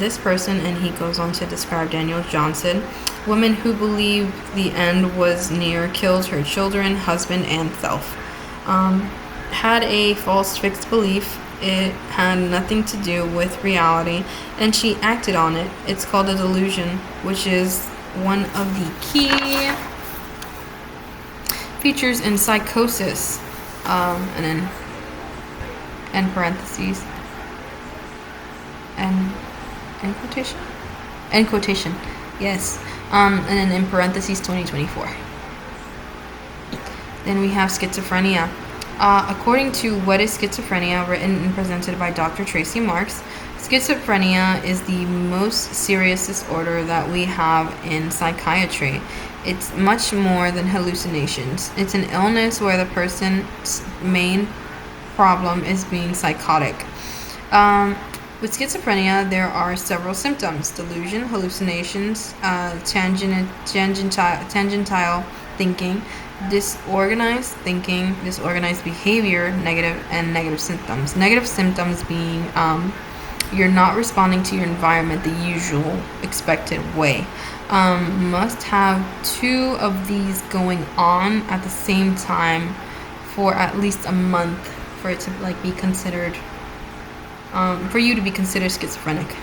This person, and he goes on to describe Daniel Johnson, woman who believed the end was near, killed her children, husband, and self. Had a false fixed belief. It had nothing to do with reality, and she acted on it. It's called a delusion, which is one of the key features in psychosis. And then end parentheses and quotation, yes. And then in parentheses 2024. Then we have schizophrenia. According to What is Schizophrenia, written and presented by Dr. Tracy Marks, schizophrenia is the most serious disorder that we have in psychiatry. It's much more than hallucinations. It's an illness where the person's main problem is being psychotic. With schizophrenia, there are several symptoms: delusion, hallucinations, tangential thinking, disorganized thinking, disorganized behavior, negative symptoms. Negative symptoms being you're not responding to your environment the usual expected way. Must have two of these going on at the same time for at least a month for it to be considered, for you to be considered schizophrenic.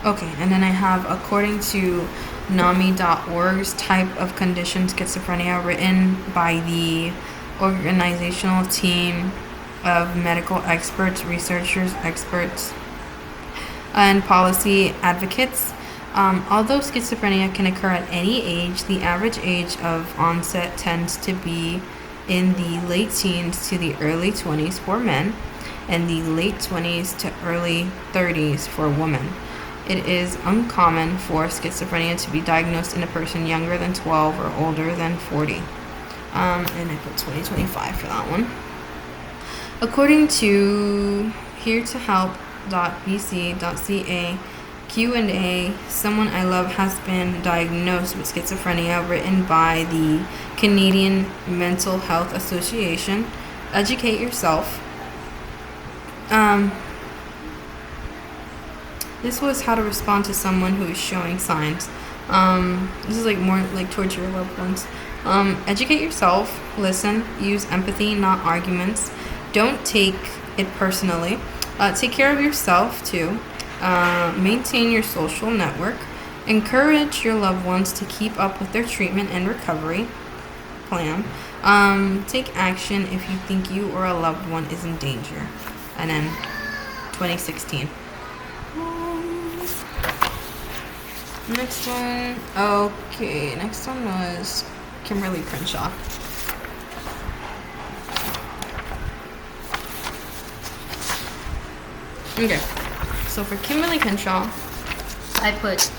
Okay, and then I have, according to NAMI.org's type of condition schizophrenia, written by the organizational team of medical experts, researchers, experts, and policy advocates. Although schizophrenia can occur at any age, the average age of onset tends to be in the late teens to the early 20s for men, and the late 20s to early 30s for women. It is uncommon for schizophrenia to be diagnosed in a person younger than 12 or older than 40. And I put 2025 for that one. According to heretohelp.bc.ca Q&A, Someone I Love has been diagnosed with schizophrenia, written by the Canadian Mental Health Association. Educate yourself. This was how to respond to someone who is showing signs. This is more towards your loved ones. Educate yourself, listen, use empathy, not arguments. Don't take it personally. Take care of yourself too. Maintain your social network. Encourage your loved ones to keep up with their treatment and recovery plan. Take action if you think you or a loved one is in danger. And then 2016. Next one. Okay, next one was Kimberly Crenshaw. Okay, so for Kimberly Crenshaw, I put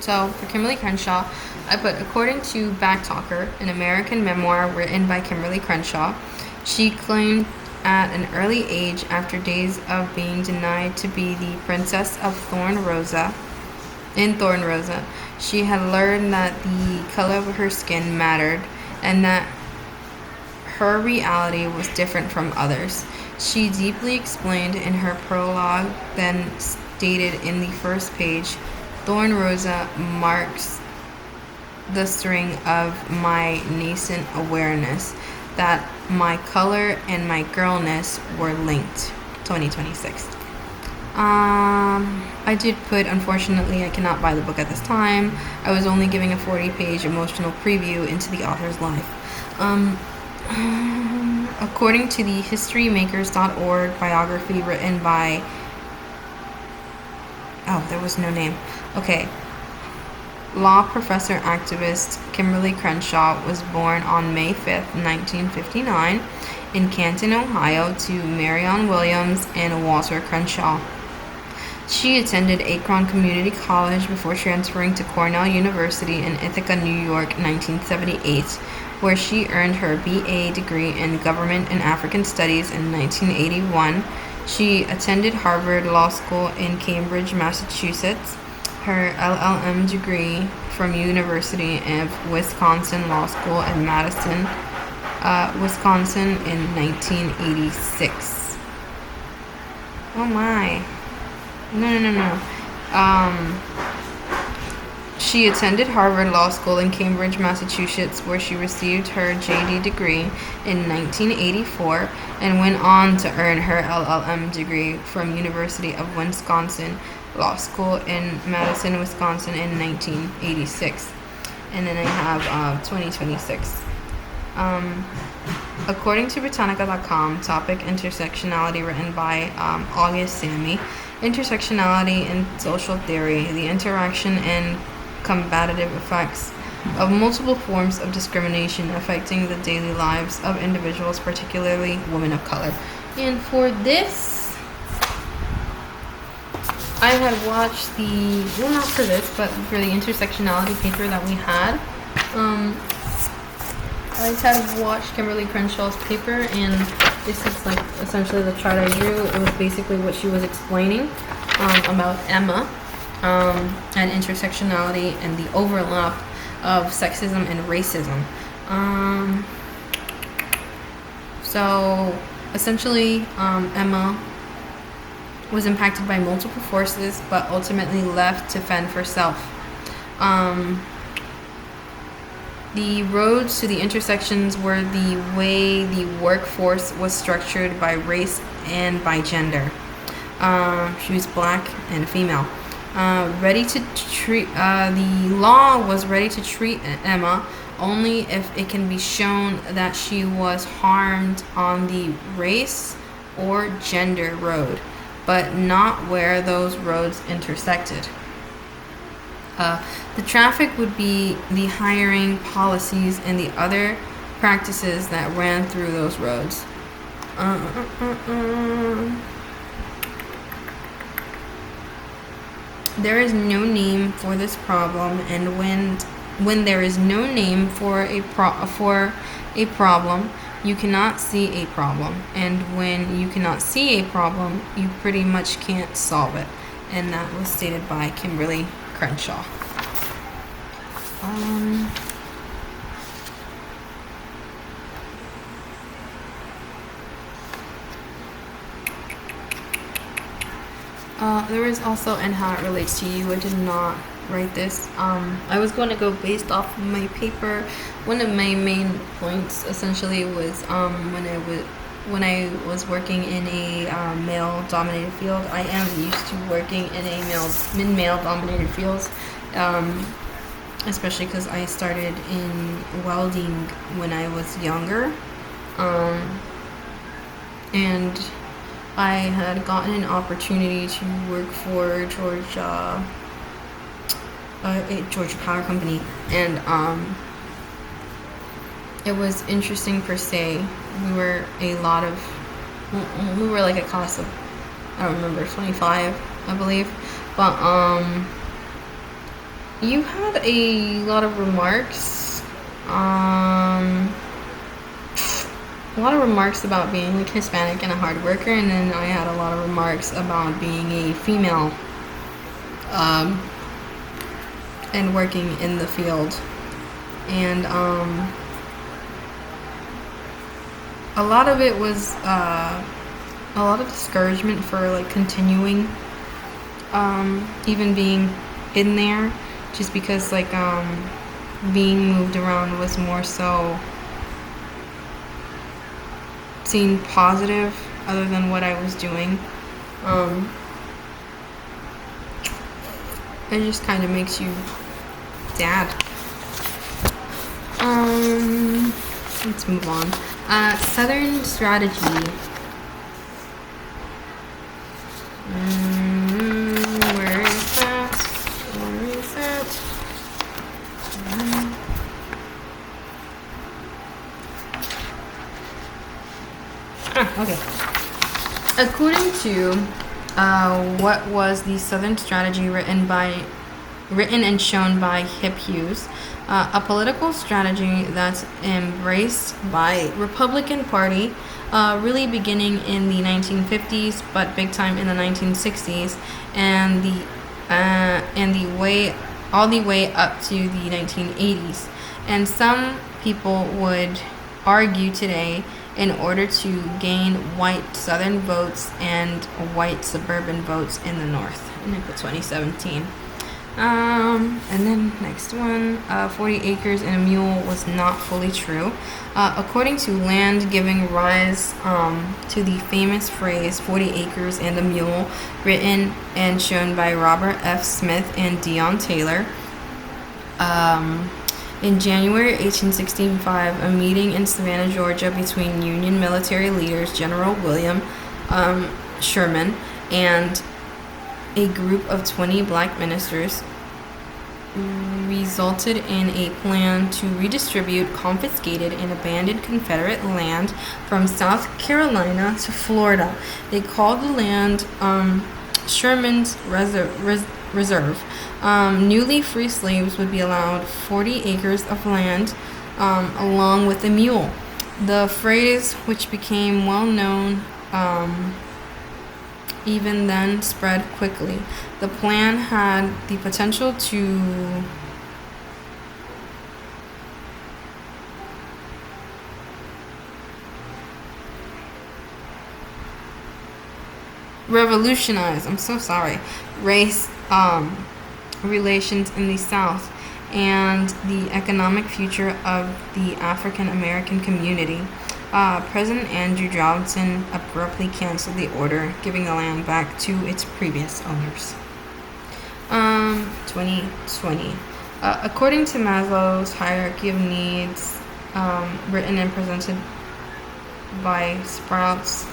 So for Kimberly Crenshaw, I put, according to Backtalker, an American memoir written by Kimberly Crenshaw, she claimed at an early age, after days of being denied to be the princess of Thorn Rosa, she had learned that the color of her skin mattered and that her reality was different from others. She deeply explained in her prologue, then stated in the first page, thorn rosa marks the string of my nascent awareness that my color and my girlness were linked. 2026. I did put, unfortunately, I cannot buy the book at this time. I was only giving a 40-page emotional preview into the author's life. According to the historymakers.org biography written by... Oh, there was no name. Okay. Law professor activist Kimberly Crenshaw was born on May 5th, 1959 in Canton, Ohio to Marion Williams and Walter Crenshaw. She attended Akron Community College before transferring to Cornell University in Ithaca, New York, 1978, where she earned her BA degree in Government and African Studies in 1981. She attended Harvard Law School in Cambridge, Massachusetts, her LLM degree from University of Wisconsin Law School in Madison, Wisconsin in 1986. Oh my. No. She attended Harvard Law School in Cambridge, Massachusetts, where she received her JD degree in 1984 and went on to earn her LLM degree from University of Wisconsin Law School in Madison, Wisconsin in 1986. And then I have 2026. According to Britannica.com, topic intersectionality written by August Sammy. Intersectionality in social theory, the interaction and combative effects of multiple forms of discrimination affecting the daily lives of individuals, particularly women of color. And for this, I had watched not for this, but for the intersectionality paper that we had. I had watched Kimberly Crenshaw's paper, and this is like essentially the chart I drew. It was basically what she was explaining about Emma and intersectionality and the overlap of sexism and racism. So essentially, Emma was impacted by multiple forces, but ultimately left to fend for self. The roads to the intersections were the way the workforce was structured by race and by gender. She was black and female. The law was ready to treat Emma only if it can be shown that she was harmed on the race or gender road, but not where those roads intersected. The traffic would be the hiring policies and the other practices that ran through those roads. There is no name for this problem, and when there is no name for a problem, you cannot see a problem, and when you cannot see a problem, you pretty much can't solve it. And that was stated by Kimberly Crenshaw. There is also, and how it relates to you, I did not write this. I was going to go based off of my paper. One of my main points essentially was when I was working in a male-dominated field. I am used to working in a male-dominated fields, especially because I started in welding when I was younger, and I had gotten an opportunity to work for Georgia Power Company, and it was interesting per se. We were like a class of, I don't remember, 25, I believe, but you had a lot of remarks, about being like Hispanic and a hard worker, and then I had a lot of remarks about being a female and working in the field, and a lot of it was a lot of discouragement for like continuing, even being in there, just because like being moved around was more so seen positive other than what I was doing. It just kind of makes you sad. Let's move on. Southern strategy. Where is that? Where is that? Okay. According to what was the Southern strategy written and shown by Hip Hughes, a political strategy that's embraced by Republican Party, really beginning in the 1950s, but big time in the 1960s, and the way all the way up to the 1980s. And some people would argue today, in order to gain white Southern votes and white suburban votes in the North. And I put 2017. And then next one, 40 acres and a mule was not fully true. According to Land giving rise to the famous phrase 40 acres and a mule, written and shown by Robert F. Smith and Dion Taylor. In January 1865, a meeting in Savannah, Georgia between Union military leaders General William Sherman and a group of 20 black ministers resulted in a plan to redistribute confiscated and abandoned Confederate land from South Carolina to Florida. They called the land Sherman's Reserve. Newly free slaves would be allowed 40 acres of land along with a mule. The phrase, which became well known even then, spread quickly. The plan had the potential to revolutionize, race relations in the South and the economic future of the African American community. President Andrew Johnson abruptly canceled the order, giving the land back to its previous owners. 2020. According to Maslow's hierarchy of needs, written and presented by Sprouts,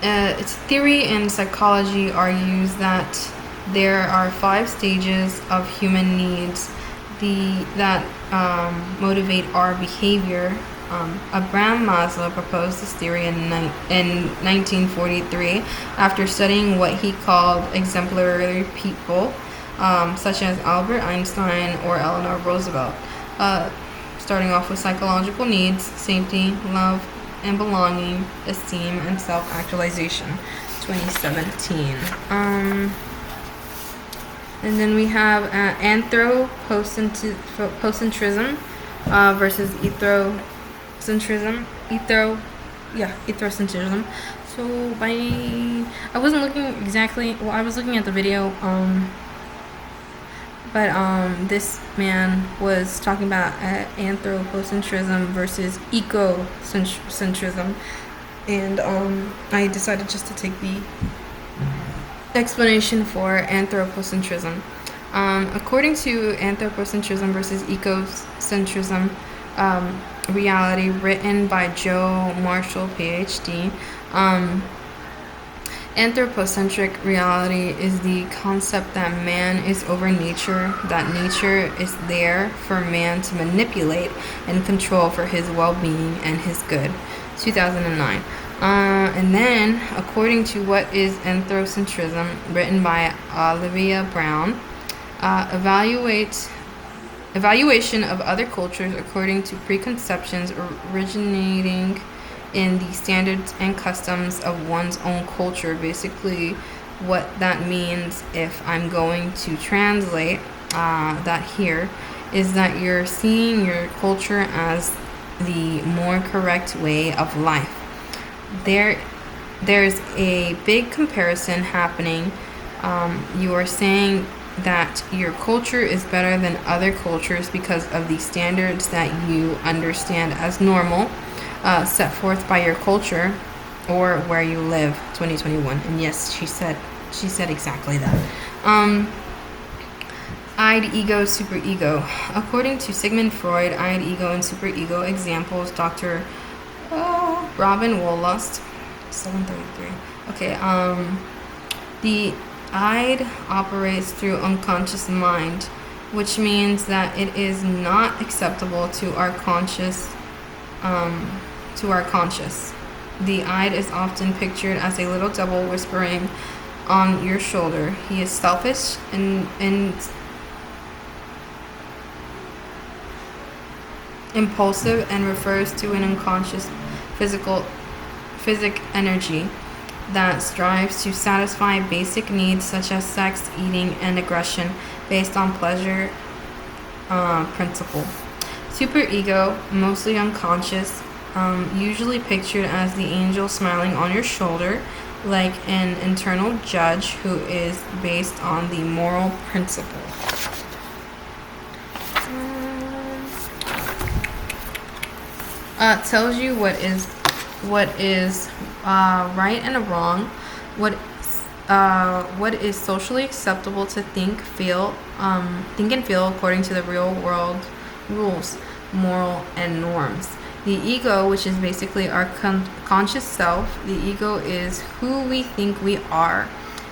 its theory and psychology argues that there are 5 stages of human needs that motivate our behavior. Abraham Maslow proposed this theory in 1943 after studying what he called exemplary people, such as Albert Einstein or Eleanor Roosevelt, starting off with psychological needs, safety, love, and belonging, esteem, and self-actualization. 2017. And then we have anthropocentrism versus ethrocentrism. Ethrocentrism. So I wasn't looking exactly. Well, I was looking at the video. But this man was talking about anthropocentrism versus ecocentrism, and I decided just to take the explanation for anthropocentrism. According to anthropocentrism versus ecocentrism reality, written by Joe Marshall, PhD, anthropocentric reality is the concept that man is over nature, that nature is there for man to manipulate and control for his well-being and his good. 2009. And then, according to What is Anthropocentrism, written by Olivia Brown, evaluation of other cultures according to preconceptions originating in the standards and customs of one's own culture. Basically, what that means, if I'm going to translate that here, is that you're seeing your culture as the more correct way of life. there's a big comparison happening. You are saying that your culture is better than other cultures because of the standards that you understand as normal, set forth by your culture or where you live. 2021. And yes, she said exactly that. Id, ego, superego. According to Sigmund Freud, id, ego, and superego examples. Dr. Robin Wollust, 733. Okay. The id operates through unconscious mind, which means that it is not acceptable to our conscious. The id is often pictured as a little devil whispering on your shoulder. He is selfish and impulsive and refers to an unconscious physic energy that strives to satisfy basic needs such as sex, eating, and aggression based on pleasure principle. Superego, mostly unconscious, usually pictured as the angel smiling on your shoulder, like an internal judge who is based on the moral principle. Tells you what is right and wrong, what is socially acceptable to think and feel according to the real world rules, moral and norms. The ego, which is basically our conscious self, the ego is who we think we are.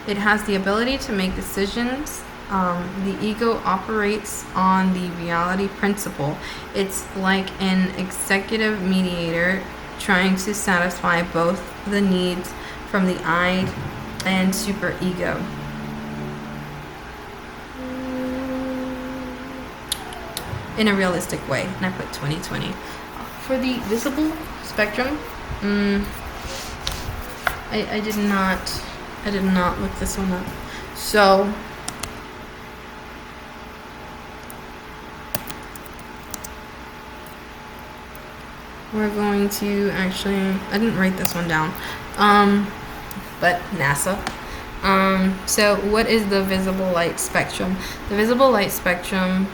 It has the ability to make decisions. The ego operates on the reality principle. It's like an executive mediator trying to satisfy both the needs from the id and superego. In a realistic way, and I put 2020. For the visible spectrum, I did not look this one up. So we're going to actually, I didn't write this one down, but NASA. So what is the visible light spectrum? The visible light spectrum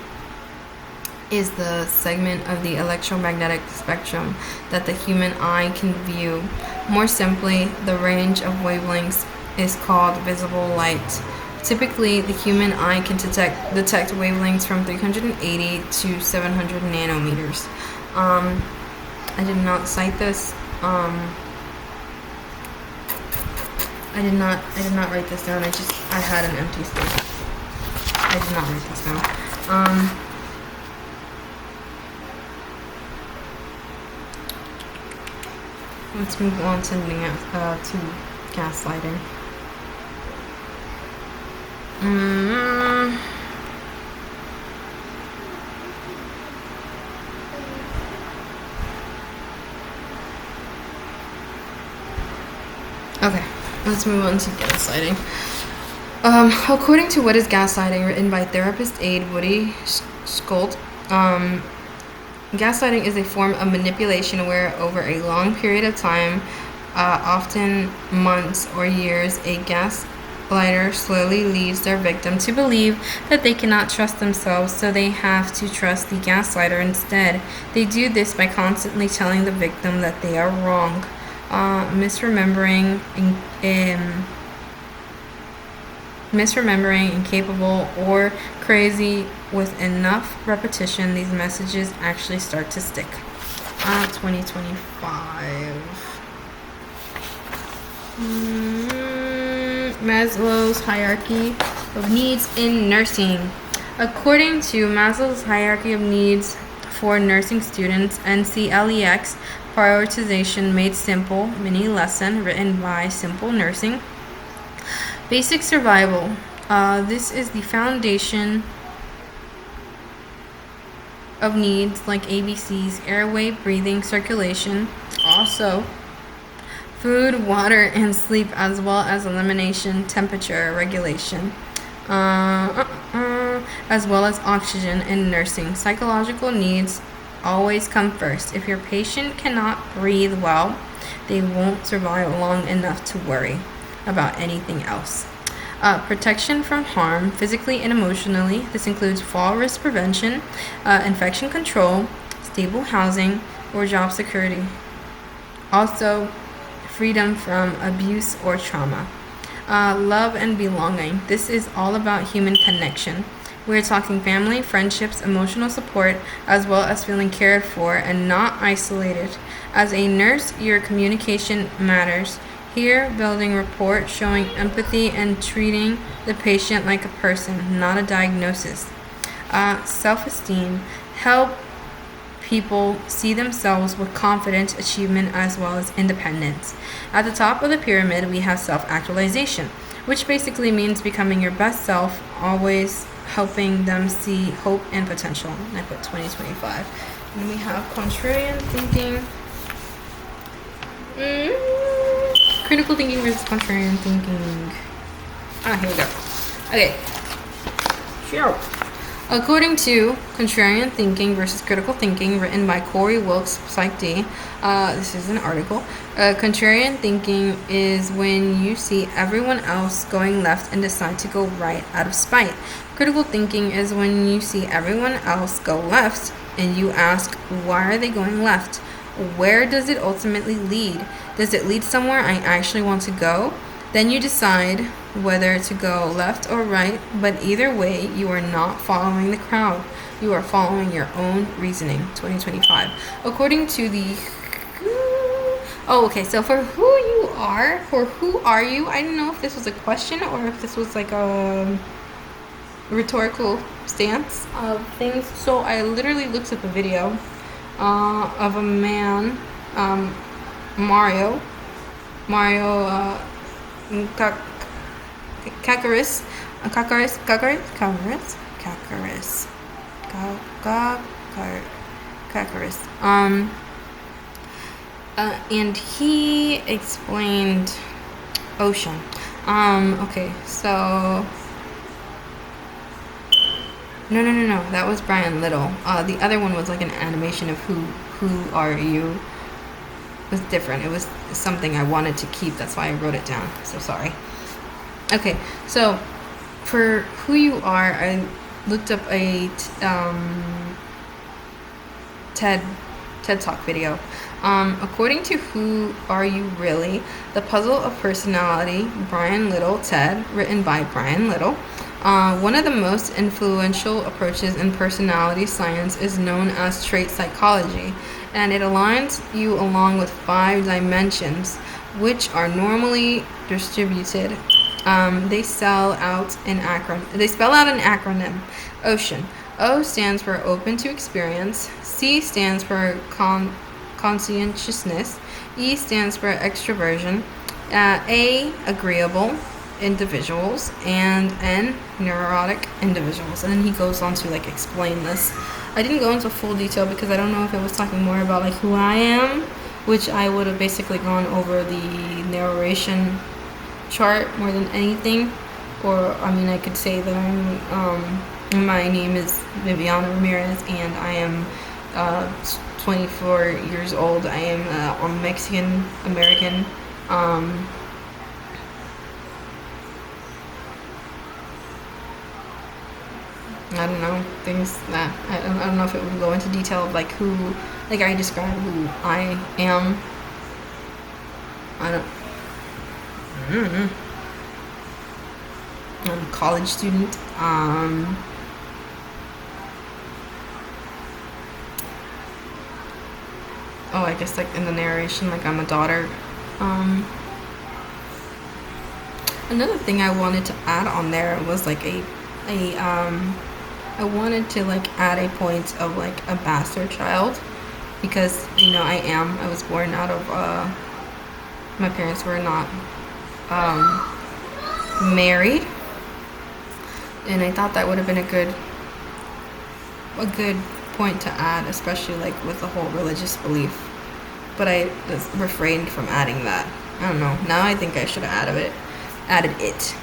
is the segment of the electromagnetic spectrum that the human eye can view. More simply, the range of wavelengths is called visible light. Typically, the human eye can detect wavelengths from 380 to 700 nanometers. I did not cite this. I did not write this down. I had an empty space. I did not write this down. Let's move on to gaslighting. Okay, let's move on to gaslighting. According to What is Gaslighting, written by therapist aide Woody Skolt, gaslighting is a form of manipulation where, over a long period of time, often months or years, a gaslighter slowly leads their victim to believe that they cannot trust themselves, so they have to trust the gaslighter instead. They do this by constantly telling the victim that they are wrong, misremembering, incapable, or crazy. With enough repetition, these messages actually start to stick. 2025. Maslow's hierarchy of needs in nursing. According to Maslow's hierarchy of needs for nursing students, NCLEX prioritization made simple, mini lesson written by Simple Nursing. Basic survival. This is the foundation of needs like ABCs, airway, breathing, circulation. Also, food, water, and sleep, as well as elimination, temperature regulation, as well as oxygen in nursing. Psychological needs always come first. If your patient cannot breathe well, they won't survive long enough to worry about anything else. Protection from harm, physically and emotionally. This includes fall risk prevention, infection control, stable housing, or job security. Also, freedom from abuse or trauma. Love and belonging. This is all about human connection. We're talking family, friendships, emotional support, as well as feeling cared for and not isolated. As a nurse, your communication matters. Here, building rapport, showing empathy, and treating the patient like a person, not a diagnosis. Self-esteem. Help people see themselves with confidence, achievement, as well as independence. At the top of the pyramid, we have self-actualization, which basically means becoming your best self, always helping them see hope and potential. And I put 2025. And then we have contrarian thinking. Critical thinking versus contrarian thinking. Here we go. Okay. Sure. According to Contrarian Thinking versus Critical Thinking, written by Corey Wilkes, PsychD, this is an article. Contrarian thinking is when you see everyone else going left and decide to go right out of spite. Critical thinking is when you see everyone else go left and you ask, why are they going left? Where does it ultimately lead? Does it lead somewhere I actually want to go? Then you decide whether to go left or right, but either way, you are not following the crowd. You are following your own reasoning. 2025. According to the... so for who you are, for who are you, I don't know if this was a question or if this was like a rhetorical stance of things. So I literally looked up a video of a man, Mario Kakaris. And he explained ocean. Okay, so no, that was Brian Little. The other one was like an animation of who are you. It was different. It was something I wanted to keep. That's why I wrote it down. So sorry. Okay, so for who you are, I looked up a TED Talk video. According to Who Are You Really? The Puzzle of Personality, Brian Little, TED, written by Brian Little. One of the most influential approaches in personality science is known as trait psychology, and it aligns you along with 5 dimensions, which are normally distributed. They spell out an acronym. OCEAN. O stands for open to experience. C stands for conscientiousness. E stands for extroversion. A, agreeable individuals, and N, neurotic individuals. And then he goes on to like explain this. I didn't go into full detail because I don't know if it was talking more about like who I am, which I would have basically gone over the narration chart more than anything. Or I mean, I could say that my name is Viviana Ramirez and I am 24 years old. I am a Mexican American. I don't know, things that I don't know if it would go into detail of like who, like I describe who I am. I'm a college student. I guess like in the narration, like I'm a daughter. Another thing I wanted to add on there was like I wanted to like add a point of like a bastard child, because I was born out of my parents were not married, and I thought that would have been a good point to add, especially like with the whole religious belief, but I just refrained from adding that. I don't know, now I think I should have added it,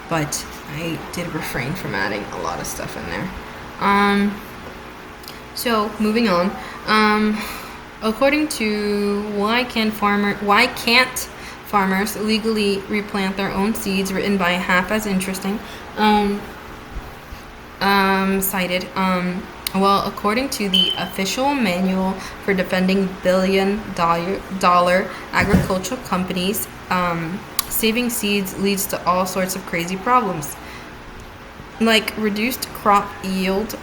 but I did refrain from adding a lot of stuff in there. So moving on. According to why can't farmers legally replant their own seeds, written by Half as Interesting, cited, well, according to the official manual for defending billion-dollar agricultural companies, saving seeds leads to all sorts of crazy problems, like reduced crop yield,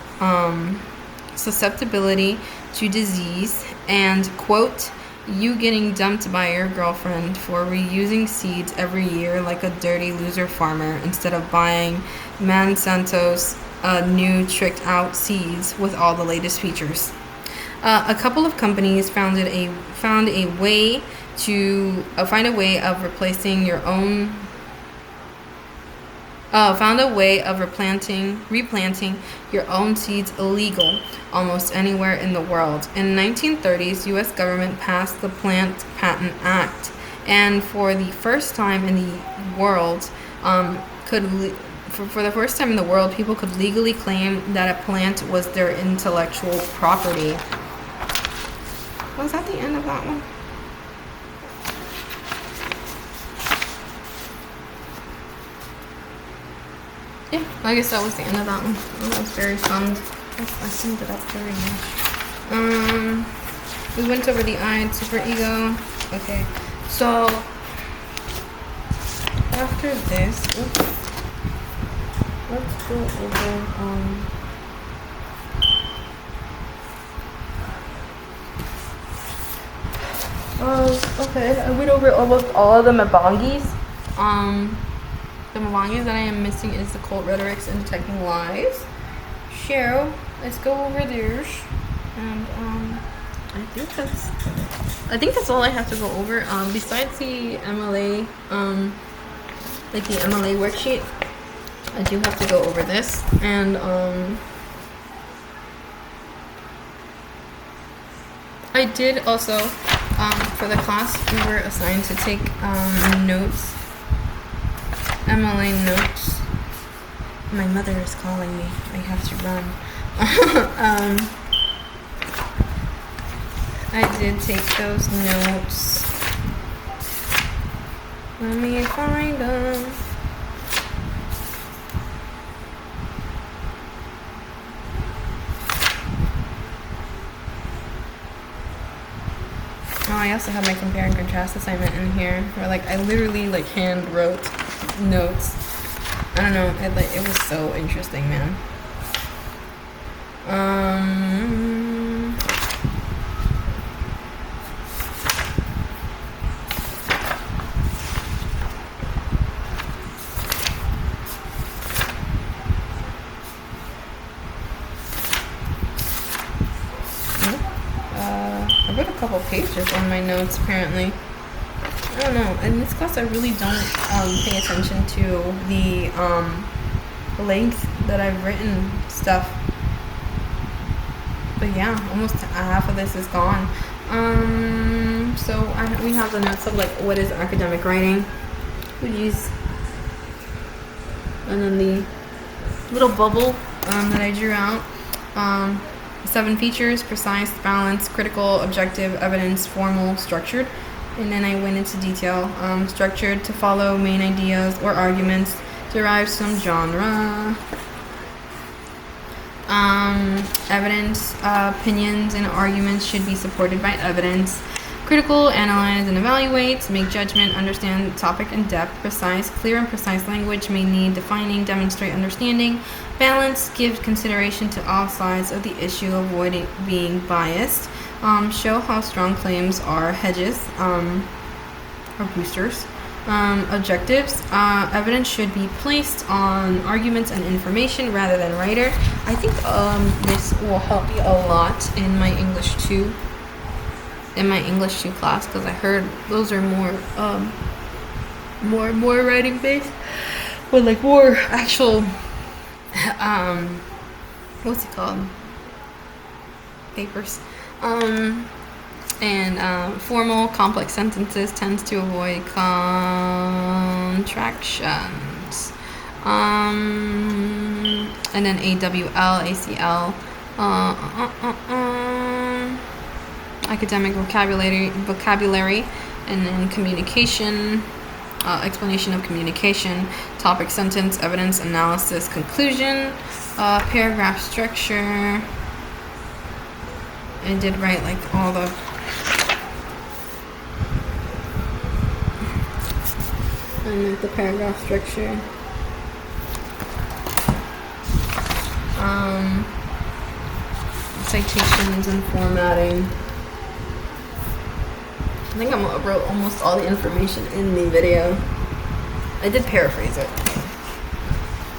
susceptibility to disease, and, quote, you getting dumped by your girlfriend for reusing seeds every year like a dirty loser farmer instead of buying Monsanto's new tricked out seeds with all the latest features. A couple of companies found a way of replanting your own seeds illegal almost anywhere in the world. In the 1930s, U.S. government passed the Plant Patent Act, and for the first time in the world, people could legally claim that a plant was their intellectual property. Was that the end of that one? Yeah, I guess that was the end of that one. Oh, that was very fun. I summed it up very much. We went over the I and super ego. Okay, so after this, let's go over okay, I went over almost all of the Mabangis. The Mabangis that I am missing is the Cult Rhetorics and Detecting Lies. So let's go over theirs, and I think that's all I have to go over. Besides the MLA, like the MLA worksheet, I do have to go over this, and I did also, for the class, we were assigned to take notes, MLA notes. My mother is calling me. I have to run. I did take those notes. Let me find them. Oh, I also have my compare and contrast assignment in here, where like I literally like hand wrote notes. I don't know, it was so interesting, man. I wrote a couple pages on my notes, apparently. I don't know. In this class, I really don't pay attention to the length that I've written stuff. But yeah, almost half of this is gone. So we have the notes of like what is academic writing, and then the little bubble that I drew out. 7 features: precise, balanced, critical, objective, evidence, formal, structured. And then I went into detail. Structured to follow main ideas or arguments, derives from genre. Evidence, opinions and arguments should be supported by evidence. Critical, analyze and evaluate, make judgment, understand the topic in depth. Precise, clear and precise language may need defining, demonstrate understanding. Balance, give consideration to all sides of the issue, avoiding being biased. Show how strong claims are hedges or boosters. Objectives, evidence should be placed on arguments and information rather than writer. I think this will help you a lot in my English 2 class, because I heard those are more writing based, or like more actual what's it called, papers. And formal, complex sentences tends to avoid contractions. And then AWL, ACL. academic vocabulary, and then communication, explanation of communication, topic, sentence, evidence, analysis, conclusion, paragraph structure. I did write like all the paragraph structure. Citations and formatting. I think I wrote almost all the information in the video. I did paraphrase it.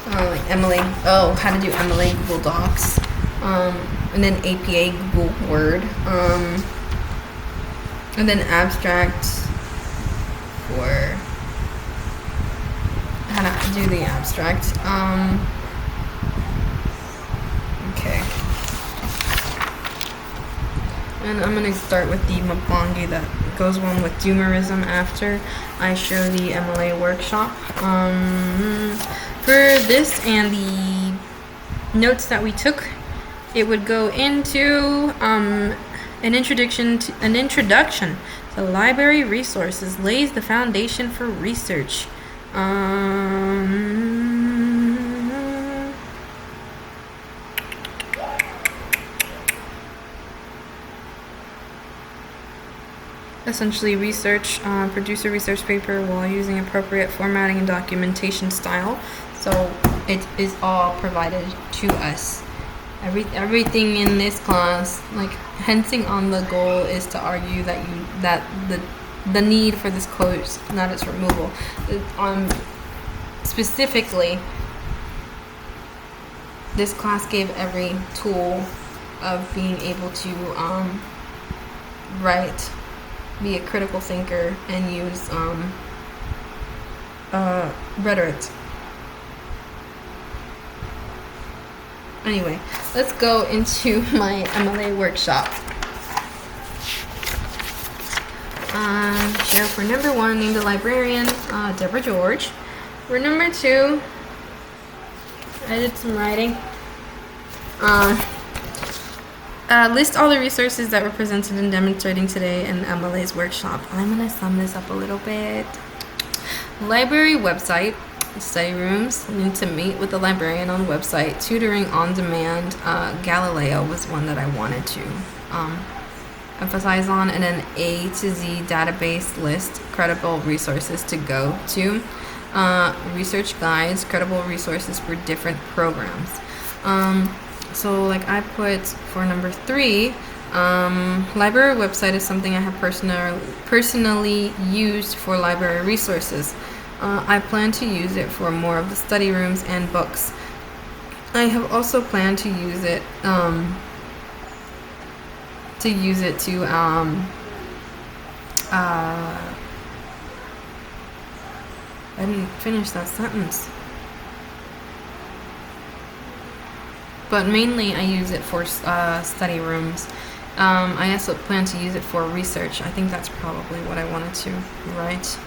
Like Emily. Oh, how to do Emily Google Docs. And then APA Google Word. And then abstract for how to do the abstract. Okay. And I'm going to start with the Mabongi that goes on with Doomerism after I show the MLA workshop. For this and the notes that we took, it would go into an introduction to library resources, lays the foundation for research. Essentially research, produce a research paper while using appropriate formatting and documentation style. So it is all provided to us. Everything in this class, like hinting on the goal, is to argue that the need for this course, not its removal. Specifically, this class gave every tool of being able to write, be a critical thinker, and use rhetoric. Anyway, let's go into my MLA workshop. So for number 1, named the librarian, Deborah George. For number 2, I did some writing. List all the resources that were presented and demonstrating today in MLA's workshop. I'm going to sum this up a little bit. Library website, study rooms, need to meet with the librarian on the website, tutoring on demand. Galileo was one that I wanted to emphasize on, and then A to Z database list, credible resources to go to, research guides, credible resources for different programs. So like I put for number 3, library website is something I have personally used for library resources. I plan to use it for more of the study rooms and books. I have also planned to use it I didn't finish that sentence. But mainly I use it for study rooms. I also plan to use it for research. I think that's probably what I wanted to write.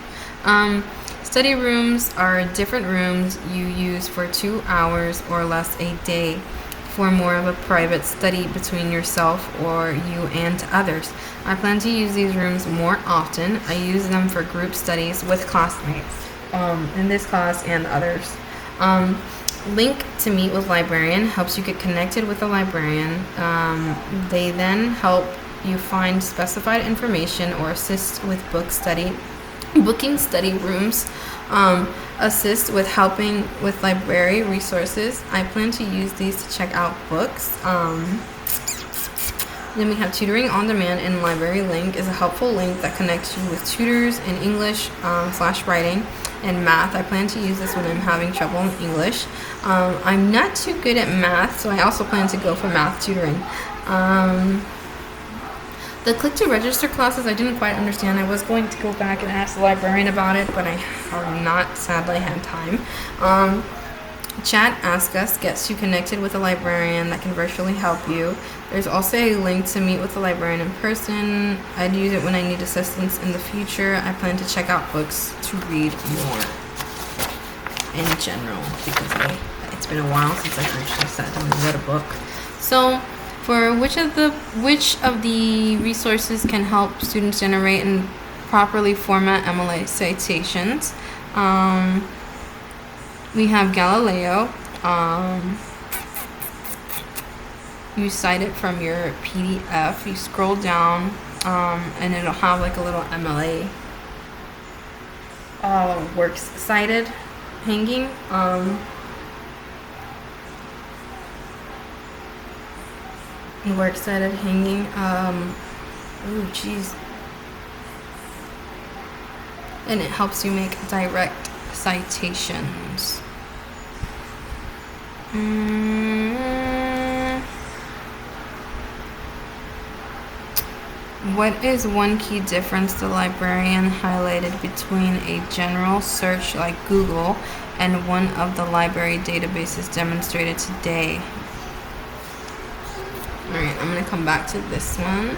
Study rooms are different rooms you use for 2 hours or less a day for more of a private study between yourself or you and others. I plan to use these rooms more often. I use them for group studies with classmates in this class and others. Link to meet with librarian helps you get connected with the librarian. They then help you find specified information or assist with booking study rooms, assist with helping with library resources. I plan to use these to check out books. Then we have tutoring on demand, and library link is a helpful link that connects you with tutors in English / writing and math. I plan to use this when I'm having trouble in English. I'm not too good at math, so I also plan to go for math tutoring. The click to register classes I didn't quite understand. I was going to go back and ask the librarian about it, but I have not sadly had time. Chat Ask Us gets you connected with a librarian that can virtually help you. There's also a link to meet with the librarian in person. I'd use it when I need assistance in the future. I plan to check out books to read more in general because it's been a while since I've actually sat down and read a book. So For which of the resources can help students generate and properly format MLA citations? We have Galileo. You cite it from your PDF. You scroll down, and it'll have like a little MLA works cited hanging. Works cited hanging. Oh, jeez. And it helps you make direct citations. What is one key difference the librarian highlighted between a general search like Google and one of the library databases demonstrated today? Alright, I'm going to come back to this one.